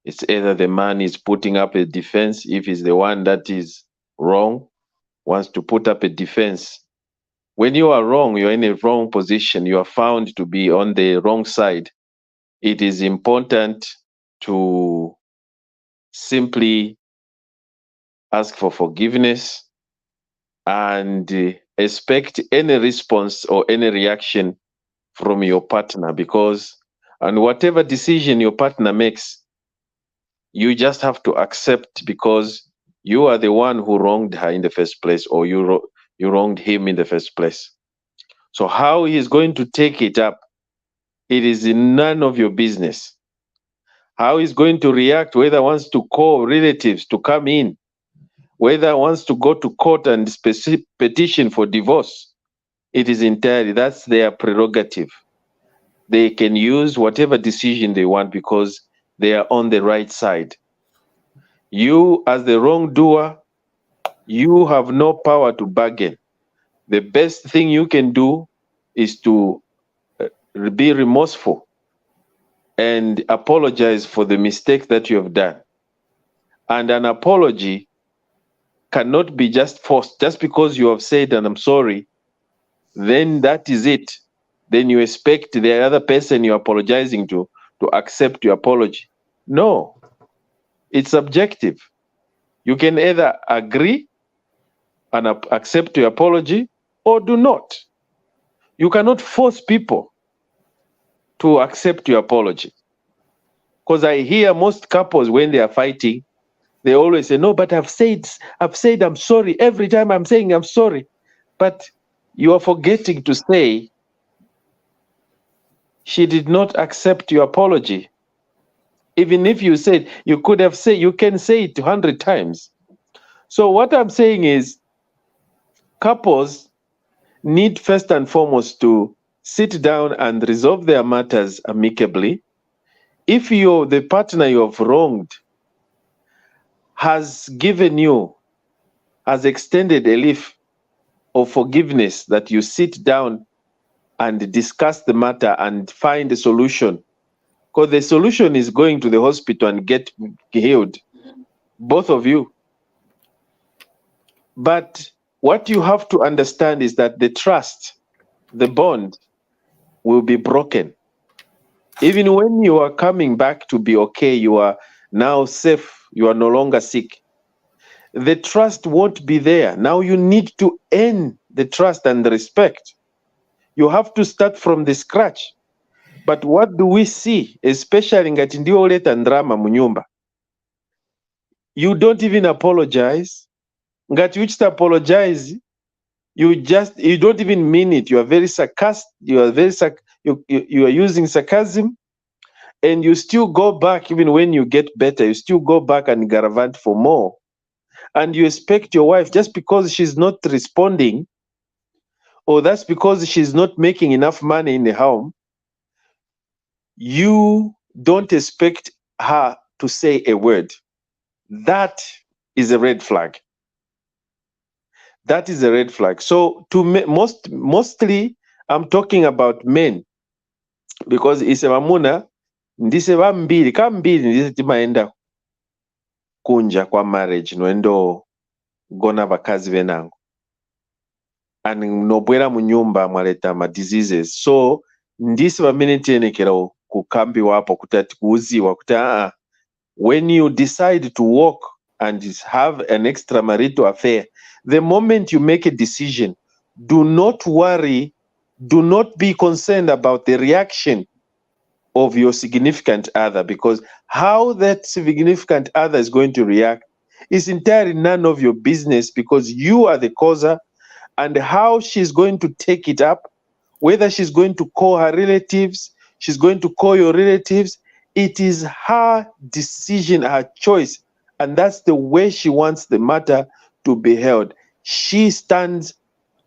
It's either the man is putting up a defense, if he's the one that is wrong, wants to put up a defense. When you are wrong, you're in a wrong position, you are found to be on the wrong side. It is important to simply ask for forgiveness and expect any response or any reaction from your partner, because and whatever decision your partner makes, you just have to accept, because you are the one who wronged her in the first place, or you wronged him in the first place. So how he is going to take it up, it is none of your business. How he's going to react, whether wants to call relatives to come in, whether wants to go to court and petition for divorce, it is entirely, that's their prerogative. They can use whatever decision they want because they are on the right side. You, as the wrongdoer, you have no power to bargain. The best thing you can do is to be remorseful and apologize for the mistake that you have done. And an apology cannot be just forced. Just because you have said, and I'm sorry, then that is it. Then you expect the other person you're apologizing to accept your apology. No, it's subjective. You can either agree and accept your apology or do not. You cannot force people to accept your apology. Because I hear most couples, when they are fighting, they always say, no, but I've said I'm sorry. Every time I'm saying I'm sorry. But you are forgetting to say she did not accept your apology. Even if you said, you could have said, you can say it 100 times. So what I'm saying is, couples need first and foremost to sit down and resolve their matters amicably. If the partner you have wronged has extended a leaf of forgiveness, that you sit down and discuss the matter and find a solution. Because the solution is going to the hospital and get healed, both of you. But what you have to understand is that the trust, the bond, will be broken. Even when you are coming back to be okay, you are now safe, you are no longer sick, the trust won't be there. Now you need to earn the trust and the respect. You have to start from the scratch. But what do we see, especially ngati ndio oleta ndrama munyumba? You don't even apologize. Ngati which to apologize, you don't even mean it. You are very sarcastic. You are using sarcasm, and you still go back. Even when you get better, you still go back and garavant for more. And you expect your wife, just because she's not responding, or that's because she's not making enough money in the home, you don't expect her to say a word. That is a red flag. That is a red flag. So mostly I'm talking about men, because isemamuna ndise vambiri kambiri ndise timaenda kunja kwa marriage noendo gona vakazi venango, and nobwera munyumba mwaleta ma diseases. So ndise vamene tiyenekera kukambiwa apo kuti kuuziwa kuti when you decide to walk and have an extramarital affair, the moment you make a decision, do not worry, do not be concerned about the reaction of your significant other, because how that significant other is going to react is entirely none of your business, because you are the causer. And how she's going to take it up, whether she's going to call her relatives, she's going to call your relatives, it is her decision, her choice. And that's the way she wants the matter to be held. She stands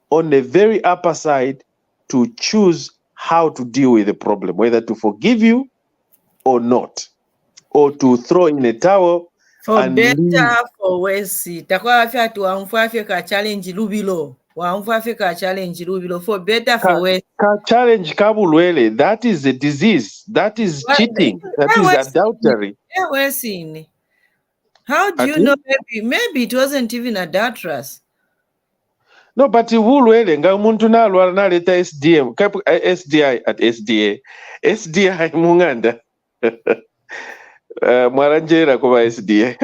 on the very upper side to choose how to deal with the problem, whether to forgive you or not, or to throw in a towel. For and better, leave. for worse. Takwa afya tu amfafya ka challenge lubilo. Wa amfafya ka challenge lubilo. For better, for worse. Challenge kabulwele. That is a disease. That is cheating. That is adultery. How do you know? Maybe it wasn't even adulterous. No, but ulwele nga umuntu nalwala naleta SDI at SDI munganda. Mwaranjera kuba SDI.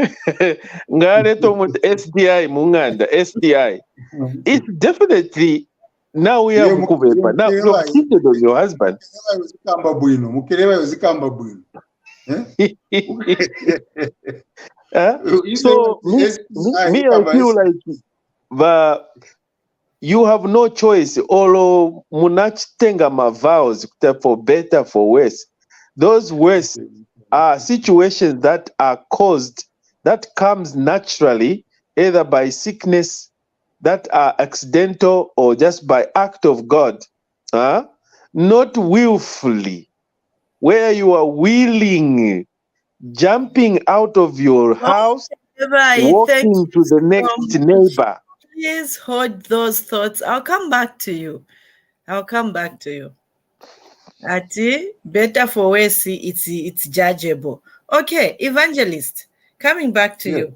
Nga leto SDI munganda, STI. It's definitely Now we have Mukelabai. Now you've cheated on your husband. So me, I feel like you have no choice. Olo munachitenga ma vows for better, for worse. Those worse are situations that are caused, that comes naturally, either by sickness, that are accidental, or just by act of God, not willfully, where you are willing, jumping out of your house, walking to the next neighbor. Please hold those thoughts. I'll come back to you. Ati, better for worse, it's judgeable. Okay, Evangelist, coming back to you.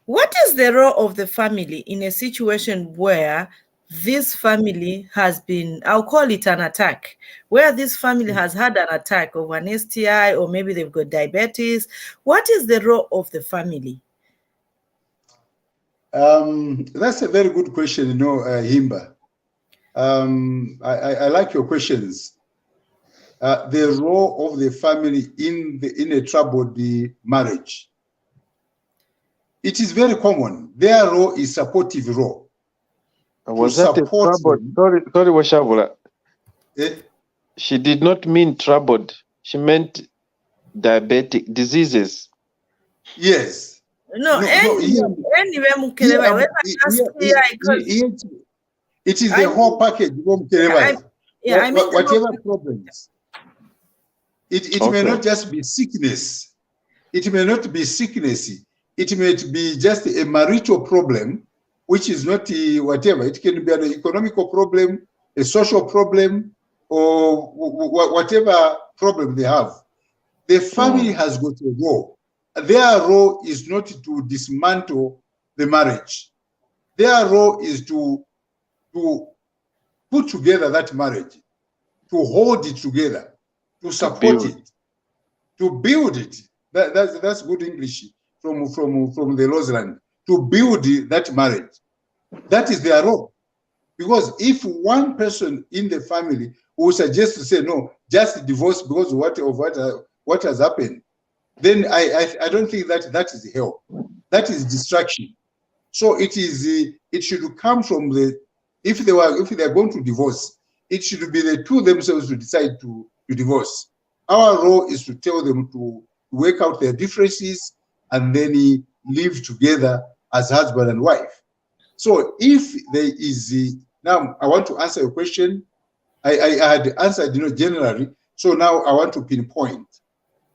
What is the role of the family in a situation where this family has been, I'll call it an attack, where this family has had an attack of an STI, or maybe they've got diabetes? What is the role of the family? That's a very good question, Himba. I like your questions. The role of the family in a troubled marriage. It is very common. Their role is supportive role. Was that a troubled? Sorry, Shaabula. She did not mean troubled. She meant diabetic diseases. Yes. Anyway, it is the whole package. Whatever problems. It may not just be sickness. It may not be sickness. It may be just a marital problem, which is not whatever. It can be an economical problem, a social problem, or whatever problem they have. The family has got a role. Their role is not to dismantle the marriage. Their role is to put together that marriage, to hold it together, to support it, to build it. That's good English from the Lozland. To build that marriage. That is their role. Because if one person in the family will suggest to say, no, just divorce because of what has happened, then I don't think that is help. That is distraction. So it should come from if they are going to divorce, it should be the two themselves to decide to divorce. Our role is to tell them to work out their differences and then live together as husband and wife. So if there is now I want to answer your question. I had answered generally. So now I want to pinpoint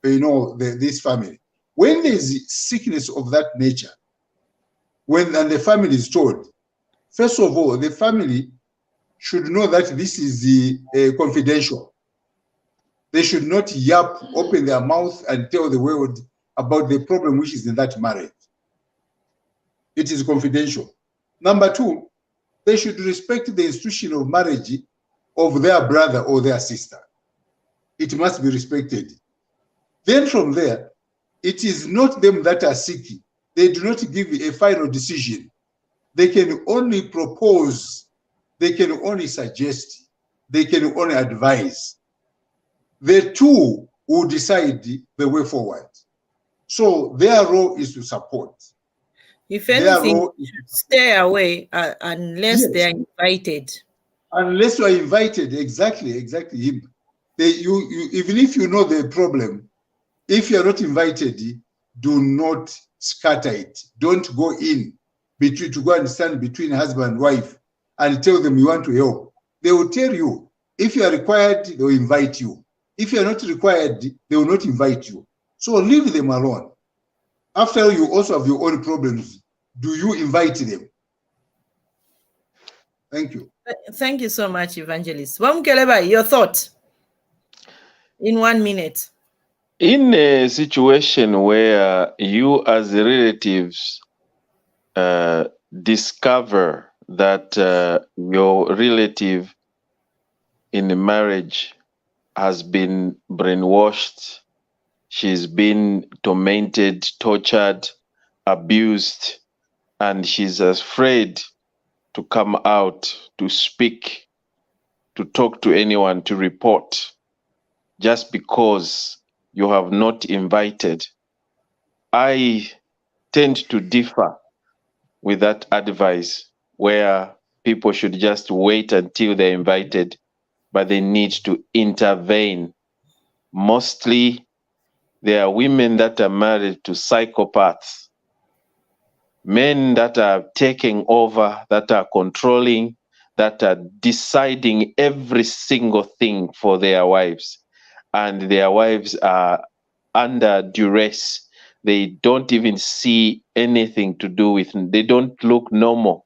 this family. When there is sickness of that nature, and the family is told, first of all, the family should know that this is confidential. They should not open their mouth and tell the world about the problem which is in that marriage. It is confidential. Number two, they should respect the institution of marriage of their brother or their sister. It must be respected. Then from there, it is not them that are sick. They do not give a final decision. They can only propose. They can only suggest. They can only advise. The two will decide the way forward. So their role is to support. If anything, should stay away unless they are invited. Unless you are invited, exactly. Even if you know the problem, if you are not invited, do not scatter it. Don't go in to go and stand between husband and wife and tell them you want to help. They will tell you. If you are required, they will invite you. If you are not required, they will not invite you. So leave them alone. After all, you also have your own problems. Do you invite them? Thank you. Thank you so much, Evangelist. Mukelabai, your thought in 1 minute. In a situation where you as the relatives discover that your relative in the marriage has been brainwashed, she's been tormented, tortured, abused, and she's afraid to come out, to speak, to talk to anyone, to report, just because you have not invited. I tend to differ with that advice, where people should just wait until they're invited, but they need to intervene. Mostly, there are women that are married to psychopaths, men that are taking over, that are controlling, that are deciding every single thing for their wives, and their wives are under duress. They don't even see anything to do with, they don't look normal.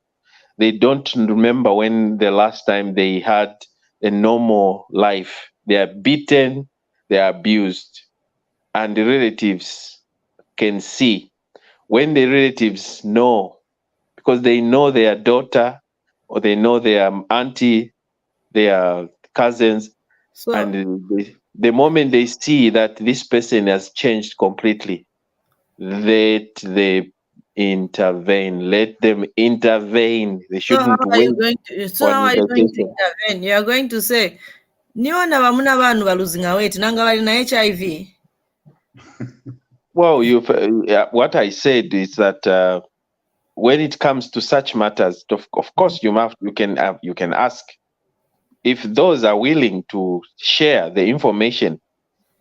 They don't remember when the last time they had a normal life. They are beaten, they are abused, and the relatives can see. When the relatives know, because they know their daughter or they know their auntie, their cousins, So, and the moment they see that this person has changed completely, let them intervene. Let them intervene. They so how shouldn't are you wait going to? So for an how are you going to invitation. intervene? You are going to say, niona vamuna vanhu va losing weight nanga vari na HIV. Well, what I said is that when it comes to such matters, of course, you can ask. If those are willing to share the information,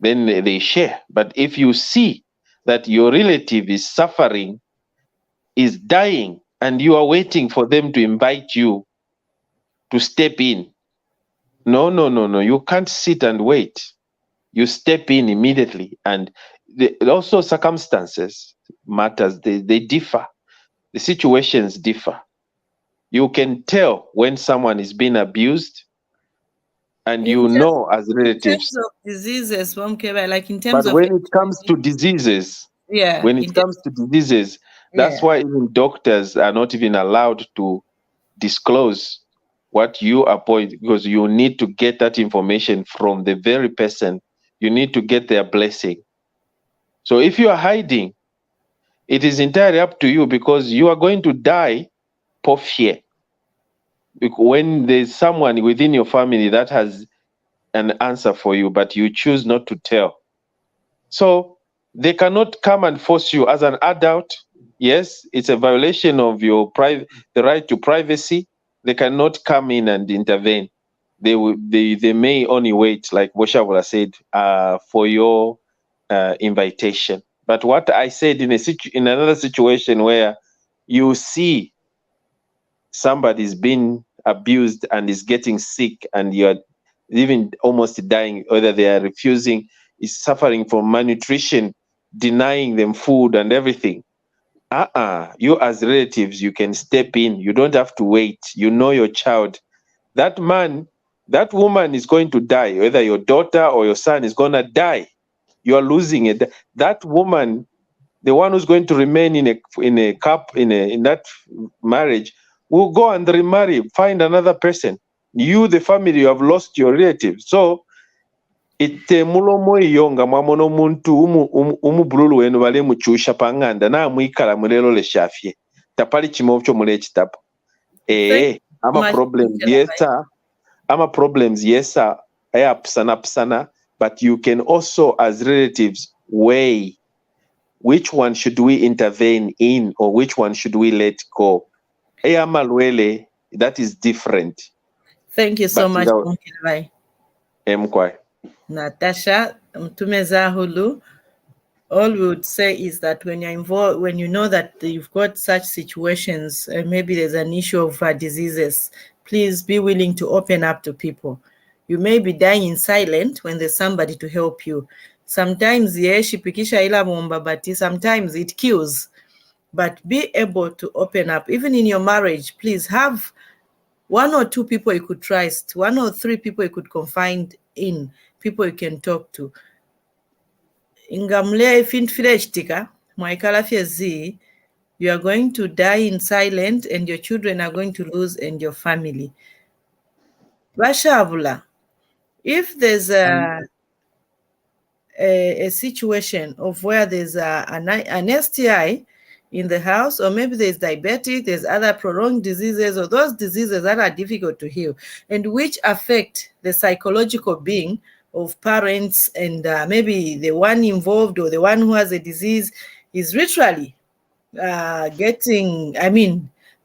then they share. But if you see that your relative is suffering, is dying, and you are waiting for them to invite you to step in, no, you can't sit and wait. You step in immediately. And also circumstances matters. They differ. The situations differ. You can tell when someone is being abused, and you know as relatives. In terms of diseases, Mukelabai, like in terms But of when it comes to diseases, yeah, when it comes to diseases, that's why even doctors are not even allowed to disclose what you appoint, because you need to get that information from the very person. You need to get their blessing. So if you are hiding, it is entirely up to you, because you are going to die for fear. When there's someone within your family that has an answer for you, but you choose not to tell. So they cannot come and force you as an adult. Yes, it's a violation of your the right to privacy. They cannot come in and intervene. They may only wait, like Shaabula said, for your invitation. But what I said in another situation where you see somebody's been abused and is getting sick, and you're even almost dying, whether they are refusing, is suffering from malnutrition, denying them food and everything. You as relatives, you can step in. You don't have to wait. You know your child. That man, that woman is going to die, whether your daughter or your son is going to die. You are losing it. That woman, the one who's going to remain in that marriage, will go and remarry, find another person. You, the family, you have lost your relative. So ite mulomo iyo nga mwamono omuntu umubululu wenu bali mukyusha panganda namwikala mulero leshafye tapali kimo kyo mule ekitabo ama problems yes sir, ama problems yes sir, pusana, but you can also as relatives weigh which one should we intervene in or which one should we let go. Malwele, that is different. Thank you so much, Mukelabai. Natasha Mtumezahulu. All we would say is that when you're involved, when you know that you've got such situations, maybe there's an issue of diseases, please be willing to open up to people. You may be dying in silence when there's somebody to help you. Sometimes, shipikisha ila momba, but sometimes it kills. But be able to open up. Even in your marriage, please have 1 or 2 people you could trust, 1 or 3 people you could confide in, people you can talk to. Ingamle finfileshtika, mwaikalafiezi, you are going to die in silence and your children are going to lose and your family. Shaabula, if there's a situation of where there's an STI in the house, or maybe there's diabetic, there's other prolonged diseases, or those diseases that are difficult to heal and which affect the psychological being of parents, and maybe the one involved or the one who has a disease is literally getting,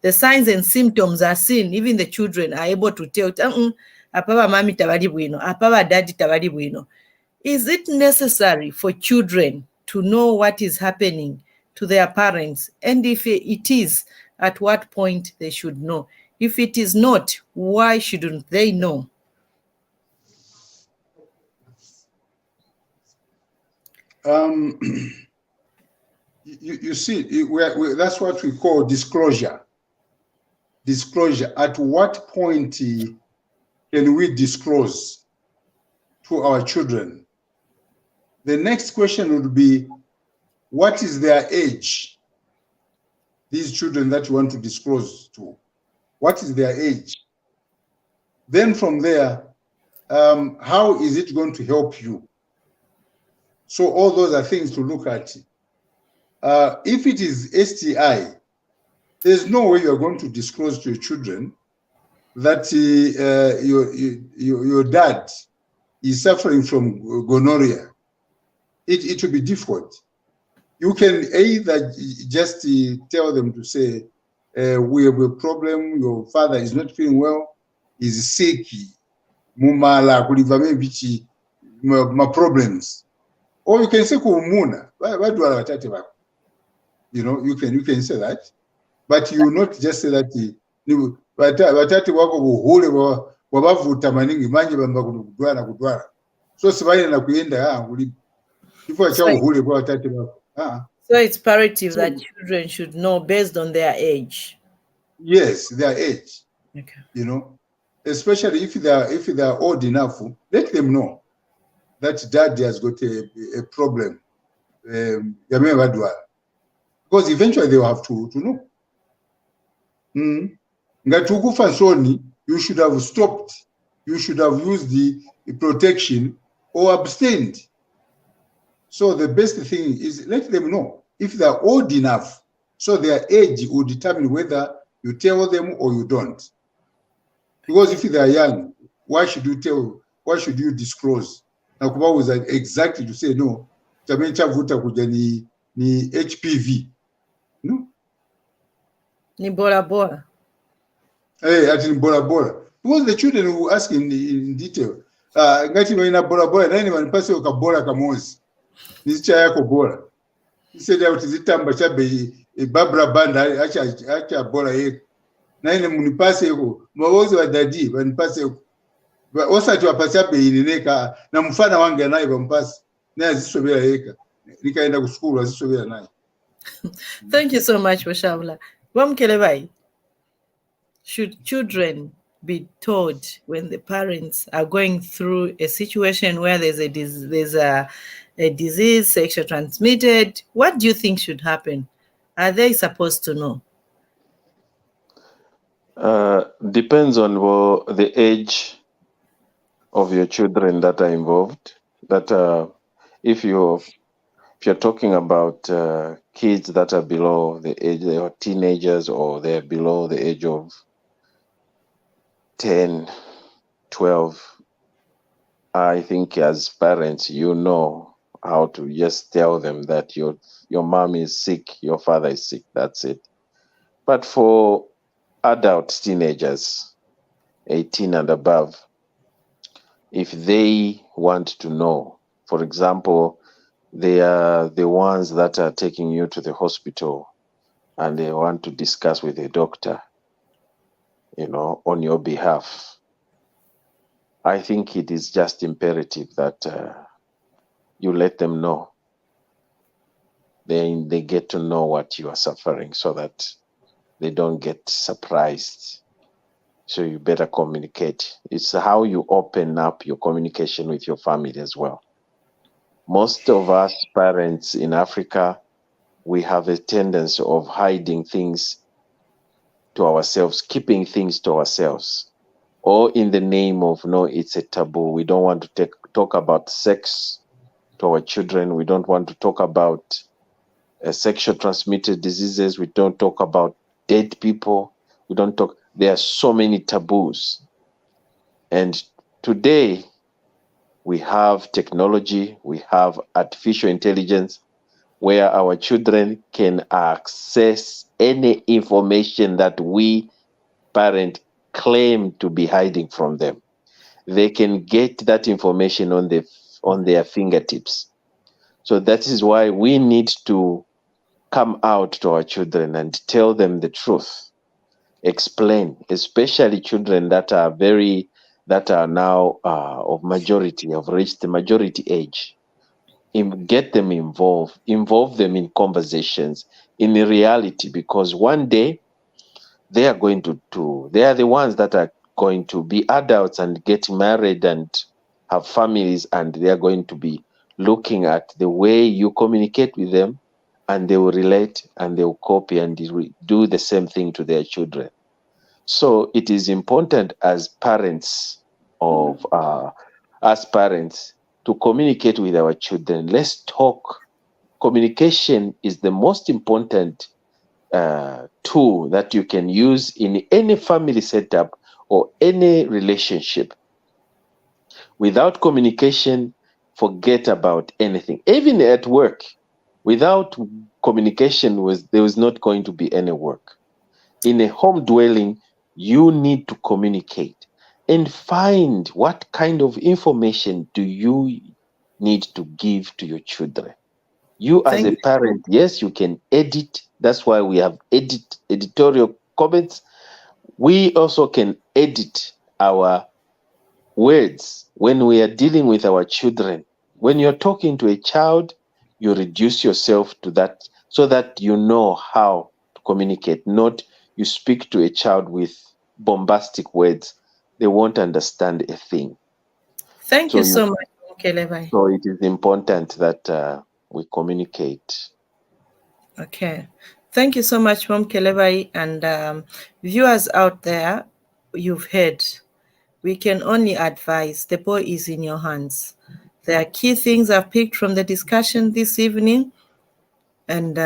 the signs and symptoms are seen. Even the children are able to tell, apaba mami tabali bwino, apaba daddy tabali bwino. Is it necessary for children to know what is happening to their parents? And if it is, at what point they should know? If it is not, why shouldn't they know? You see, that's what we call disclosure. Disclosure. At what point can we disclose to our children? The next question would be, what is their age? These children that you want to disclose to, what is their age? Then from there, how is it going to help you? So all those are things to look at. If it is STI, there's no way you're going to disclose to your children that your dad is suffering from gonorrhea. It will be difficult. You can either just tell them to say, we have a problem, your father is not feeling well, he's sick, mumala kuliva maybe my problems. Or you can say kumuna, you know, you can say that, but you not just say that batati wako buhule wabavuta maningi manje bamba kudwara so sibaye na kuyenda so it's imperative that children should know based on their age. Yes, their age. Okay. You know, especially if they are old enough, let them know that dad has got a problem. Because eventually they will have to know. You should have stopped. You should have used the protection or abstained. So the best thing is let them know if they are old enough. So their age will determine whether you tell them or you don't. Because if they are young, why should you tell? Why should you disclose? Now, Kuba was exactly to say no. Ni HPV. No. Ni bora bora. Hey, at bora bora. Because the children who ask in detail. Ngati no ina bora bora. Nani manipasi ukabora kamozi. Nizicha yako bora. He said out zitamba chabe Barbara Banda acha bora yeko. Nani munipase yeko. Mawozi wa dadi manipase yeko. Osati wapasa be inineka na mfana wange naye bampasi. Naye zisobera yeka. Nikaenda kuskulu azisobera naye. Thank you so much, Shaabula. Mukelabai, should children be told when the parents are going through a situation where there's a disease, sexually transmitted? What do you think should happen? Are they supposed to know? Depends on the age of your children that are involved. That if you're talking about kids that are below the age, they are teenagers or they're below the age of 10, 12, I think as parents, you know how to just tell them that your mom is sick, your father is sick, that's it. But for adult teenagers, 18 and above, if they want to know, for example, they are the ones that are taking you to the hospital and they want to discuss with a doctor, you know, on your behalf. I think it is just imperative that you let them know. They get to know what you are suffering so that they don't get surprised. So you better communicate. It's how you open up your communication with your family as well. Most of us parents in Africa, we have a tendency of hiding things to ourselves, keeping things to ourselves, or in the name of, no, it's a taboo. We don't want to talk about sex to our children. We don't want to talk about sexual transmitted diseases. We don't talk about dead people. We don't talk. There are so many taboos. And today we have technology, we have artificial intelligence, where our children can access any information that we parents claim to be hiding from them. They can get that information on their fingertips. So that is why we need to come out to our children and tell them the truth. Explain, especially children that are now of majority, have reached the majority age. Get them involve them in conversations, in reality, because one day they are going they are the ones that are going to be adults and get married and have families, and they are going to be looking at the way you communicate with them, and they will relate and they will copy and do the same thing to their children. So it is important as parents to communicate with our children. Let's talk. Communication is the most important tool that you can use in any family setup or any relationship. Without communication, forget about anything. Even at work, without communication, there was not going to be any work. In a home dwelling, you need to communicate and find what kind of information do you need to give to your children. You as a parent, yes, you can edit. That's why we have editorial comments. We also can edit our words when we are dealing with our children. When you're talking to a child, you reduce yourself to that so that you know how to communicate, not you speak to a child with bombastic words. They won't understand a thing. Thank you so much, Mukelabai. So it is important that we communicate. Okay. Thank you so much, Mukelabai, and viewers out there, you've heard. We can only advise. The ball is in your hands. There are key things I've picked from the discussion this evening, and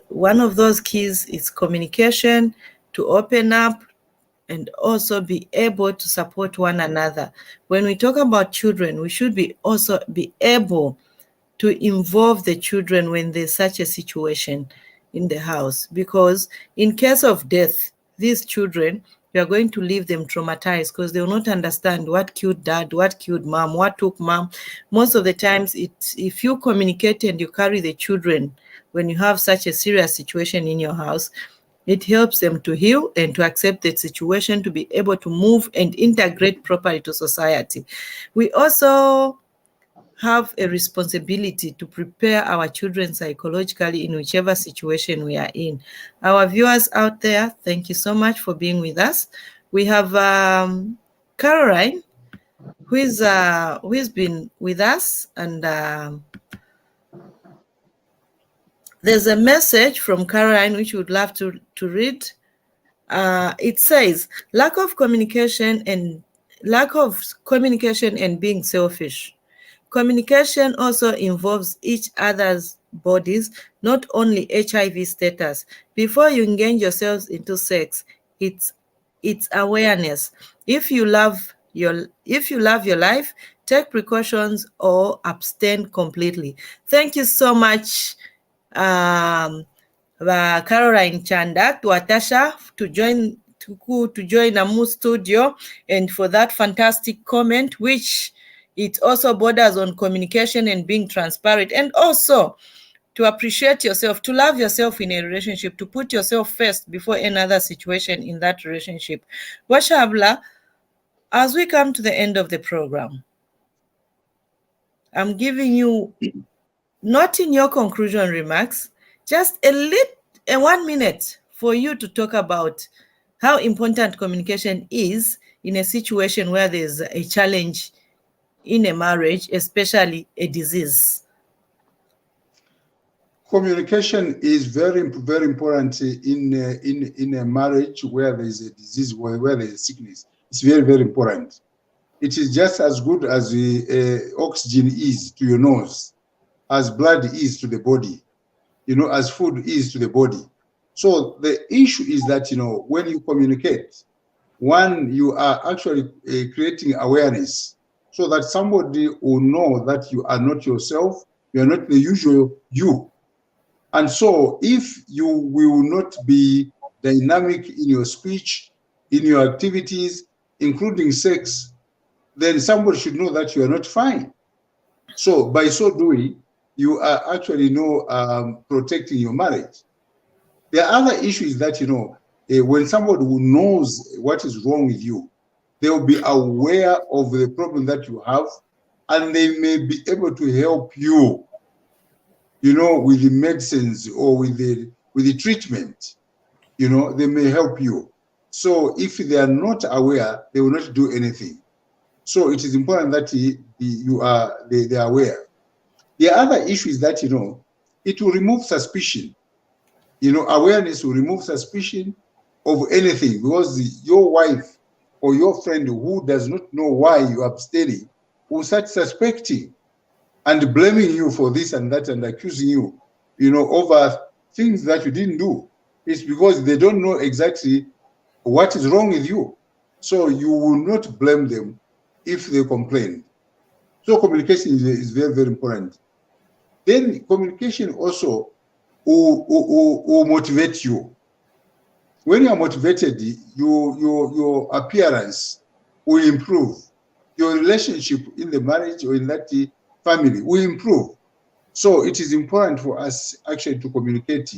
one of those keys is communication, to open up and also be able to support one another. When we talk about children, we should also be able to involve the children when there's such a situation in the house, because in case of death, these children, we are going to leave them traumatized because they will not understand what killed dad, what killed mom, what took mom. Most of the times, if you communicate and you carry the children when you have such a serious situation in your house, it helps them to heal and to accept the situation, to be able to move and integrate properly to society. We also have a responsibility to prepare our children psychologically in whichever situation we are in. Our viewers out there, thank you so much for being with us. We have Caroline, who has been with us, and there's a message from Caroline which we would love to read. It says, lack of communication and being selfish. Communication also involves each other's bodies, not only HIV status. Before you engage yourselves into sex, it's awareness. If you love your life, take precautions or abstain completely. Thank you so much, Caroline Chanda, to Atasha to join Amu studio, and for that fantastic comment, which it also borders on communication and being transparent, and also to appreciate yourself, to love yourself in a relationship, to put yourself first before any other situation in that relationship. Shaabula, as we come to the end of the program, I'm giving you, not in your conclusion remarks, just a 1 minute for you to talk about how important communication is in a situation where there's a challenge in a marriage, especially a disease. Communication is very, very important in a marriage where there is a disease, where there is a sickness. It's very, very important. It is just as good as oxygen is to your nose, as blood is to the body. as food is to the body. So the issue is that, when you communicate, one, you are actually creating awareness so that somebody will know that you are not yourself, you are not the usual you. And so if you will not be dynamic in your speech, in your activities, including sex, then somebody should know that you are not fine. So by so doing, you are actually protecting your marriage. The other issue is that, when somebody who knows what is wrong with you, they will be aware of the problem that you have, and they may be able to help you, with the medicines or with the treatment. They may help you. So if they are not aware, they will not do anything. So it is important that they are aware. The other issue is that, it will remove suspicion. Awareness will remove suspicion of anything, because your wife or your friend who does not know why you are abstaining will start suspecting and blaming you for this and that and accusing you, over things that you didn't do. It's because they don't know exactly what is wrong with you. So you will not blame them if they complain. So communication is very, very important. Then communication also will motivate you. When you are motivated, your appearance will improve. Your relationship in the marriage or in that family will improve. So it is important for us actually to communicate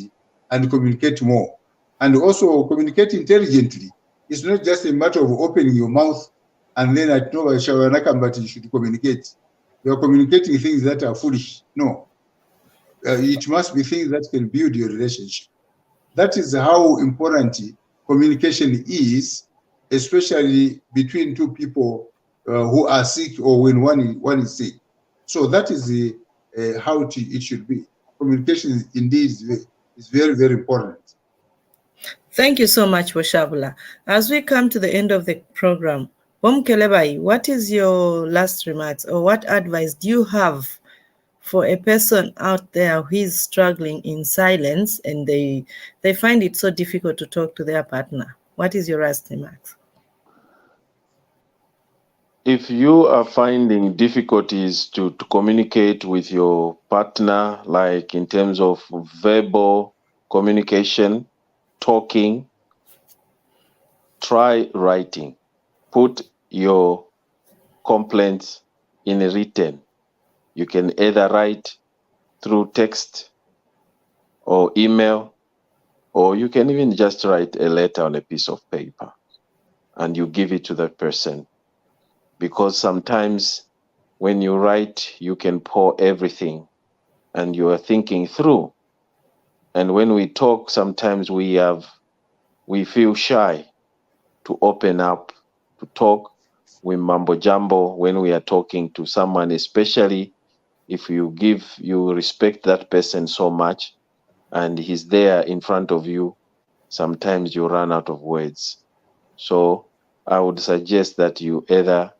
and communicate more. And also communicate intelligently. It's not just a matter of opening your mouth and then at no but you should communicate. You are communicating things that are foolish. No. It must be things that can build your relationship. That is how important communication is, especially between two people who are sick or when one is sick. So that is how it should be. Communication indeed is very, very important. Thank you so much, Shaabula. As we come to the end of the program, Mukelabai, what is your last remarks, or what advice do you have for a person out there who is struggling in silence and they find it so difficult to talk to their partner? What is your last remarks? If you are finding difficulties to communicate with your partner, like in terms of verbal communication, talking, try writing. Put your complaints in a written. You can either write through text or email, or you can even just write a letter on a piece of paper and you give it to that person. Because sometimes when you write, you can pour everything and you are thinking through. And when we talk, sometimes we feel shy to open up, to talk. We mumbo jumbo when we are talking to someone, especially if you respect that person so much and he's there in front of you, sometimes you run out of words. So I would suggest that you either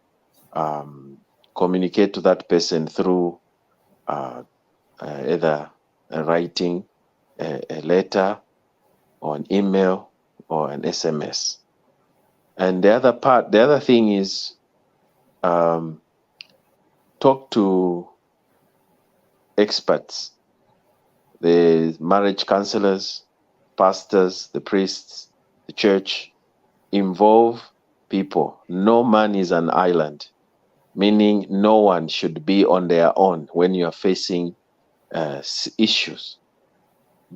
communicate to that person through either writing a letter or an email or an SMS. And the other thing is talk to experts, the marriage counselors, pastors, the priests, the church. Involve people. No man is an island, meaning no one should be on their own when you are facing issues.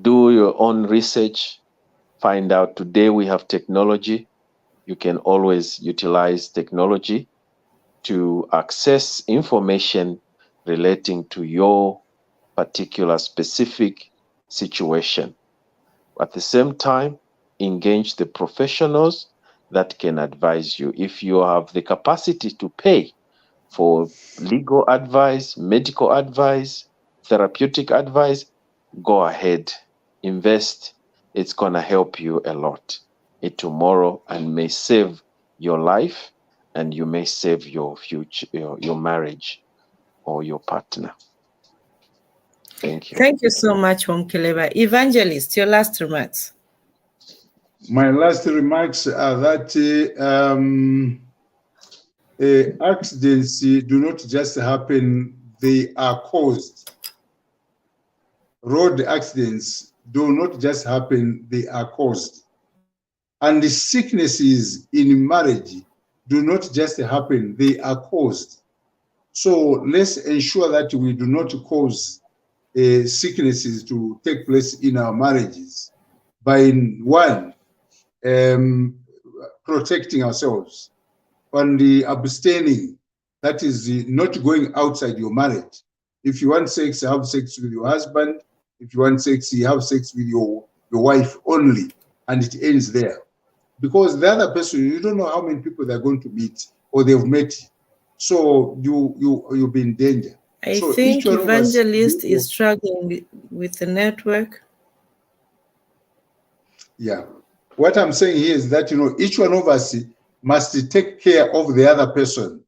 Do your own research. Find out. Today we have technology. You can always utilize technology to access information relating to your particular specific situation. At the same time, engage the professionals that can advise you. If you have the capacity to pay for legal advice, medical advice, therapeutic advice, go ahead, invest. It's going to help you a lot tomorrow and may save your life, and you may save your future, your marriage or your partner. Thank you. Thank you so much, Mukelabai. Evangelist, your last remarks. My last remarks are that accidents do not just happen, they are caused. Road accidents do not just happen, they are caused. And the sicknesses in marriage do not just happen, they are caused. So let's ensure that we do not cause sicknesses to take place in our marriages by, one, protecting ourselves, and the abstaining, that is not going outside your marriage. If you want sex, have sex with your husband. If you want sex, you have sex with your wife only, and it ends there. Because the other person, you don't know how many people they're going to meet or they've met. So you'll be in danger. I So think each one of us, Evangelist is struggling with the network. yeah. What I'm saying here is that, each one of us must take care of the other person.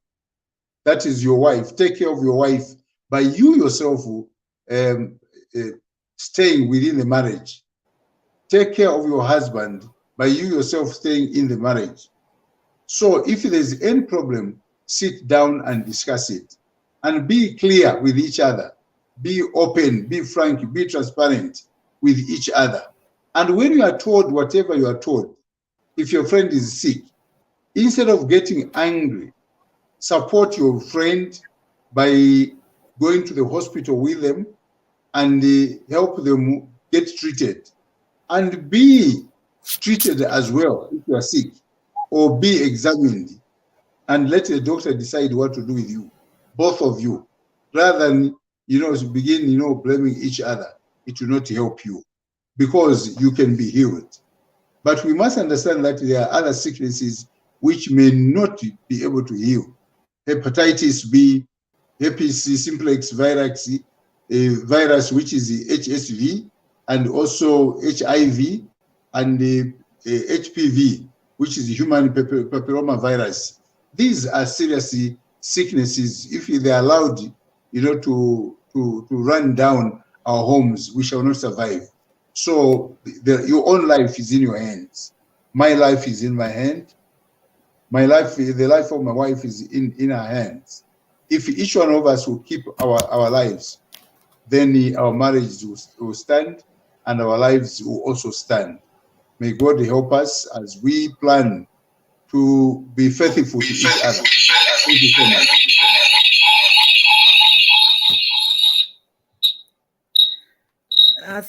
That is your wife. Take care of your wife by you yourself staying within the marriage. Take care of your husband by you yourself staying in the marriage. So if there's any problem, sit down and discuss it. And be clear with each other. Be open, be frank, be transparent with each other. And when you are told whatever you are told, if your friend is sick, instead of getting angry, support your friend by going to the hospital with them and help them get treated. And be treated as well if you are sick, or be examined, and let the doctor decide what to do with you, both of you, rather than begin blaming each other. It will not help you, because you can be healed. But we must understand that there are other sicknesses which may not be able to heal. Hepatitis B, herpes simplex virus, virus which is the HSV, and also HIV, and the HPV, which is the human papilloma virus. These are serious sicknesses. If they are allowed, to run down our homes, we shall not survive. So your own life is in your hands. My life is in my hand. My life, the life of my wife is in her hands. If each one of us will keep our lives, then our marriage will stand, and our lives will also stand. May God help us as we plan to be faithful to each other.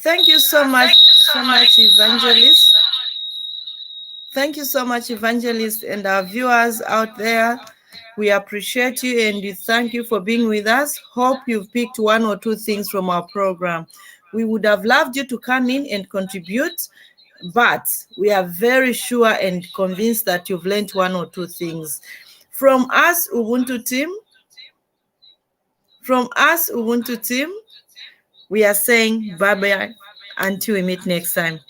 Thank you so much. Thank you so much, Evangelist. Thank you so much, Evangelist, and our viewers out there. We appreciate you and we thank you for being with us. Hope you've picked one or two things from our program. We would have loved you to come in and contribute, but we are very sure and convinced that you've learned one or two things. From us, Ubuntu team, we are saying bye-bye until we meet next time.